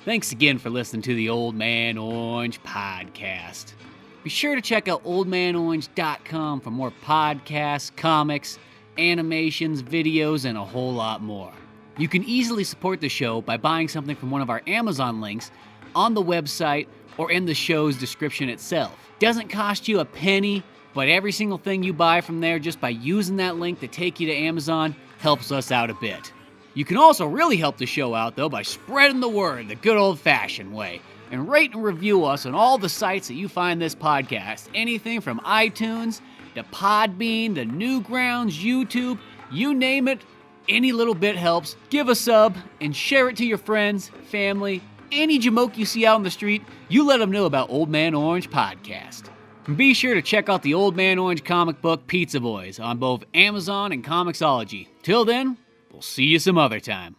Thanks again for listening to the Old Man Orange podcast. Be sure to check out oldmanorange.com for more podcasts, comics, animations, videos, and a whole lot more. You can easily support the show by buying something from one of our Amazon links on the website or in the show's description itself. Doesn't cost you a penny, but every single thing you buy from there just by using that link to take you to Amazon helps us out a bit. You can also really help the show out, though, by spreading the word the good old-fashioned way. And rate and review us on all the sites that you find this podcast. Anything from iTunes to Podbean to Newgrounds, YouTube, you name it. Any little bit helps. Give a sub and share it to your friends, family, any jamoke you see out on the street. You let them know about Old Man Orange Podcast. And be sure to check out the Old Man Orange comic book Pizza Boys on both Amazon and Comixology. Till then, we'll see you some other time.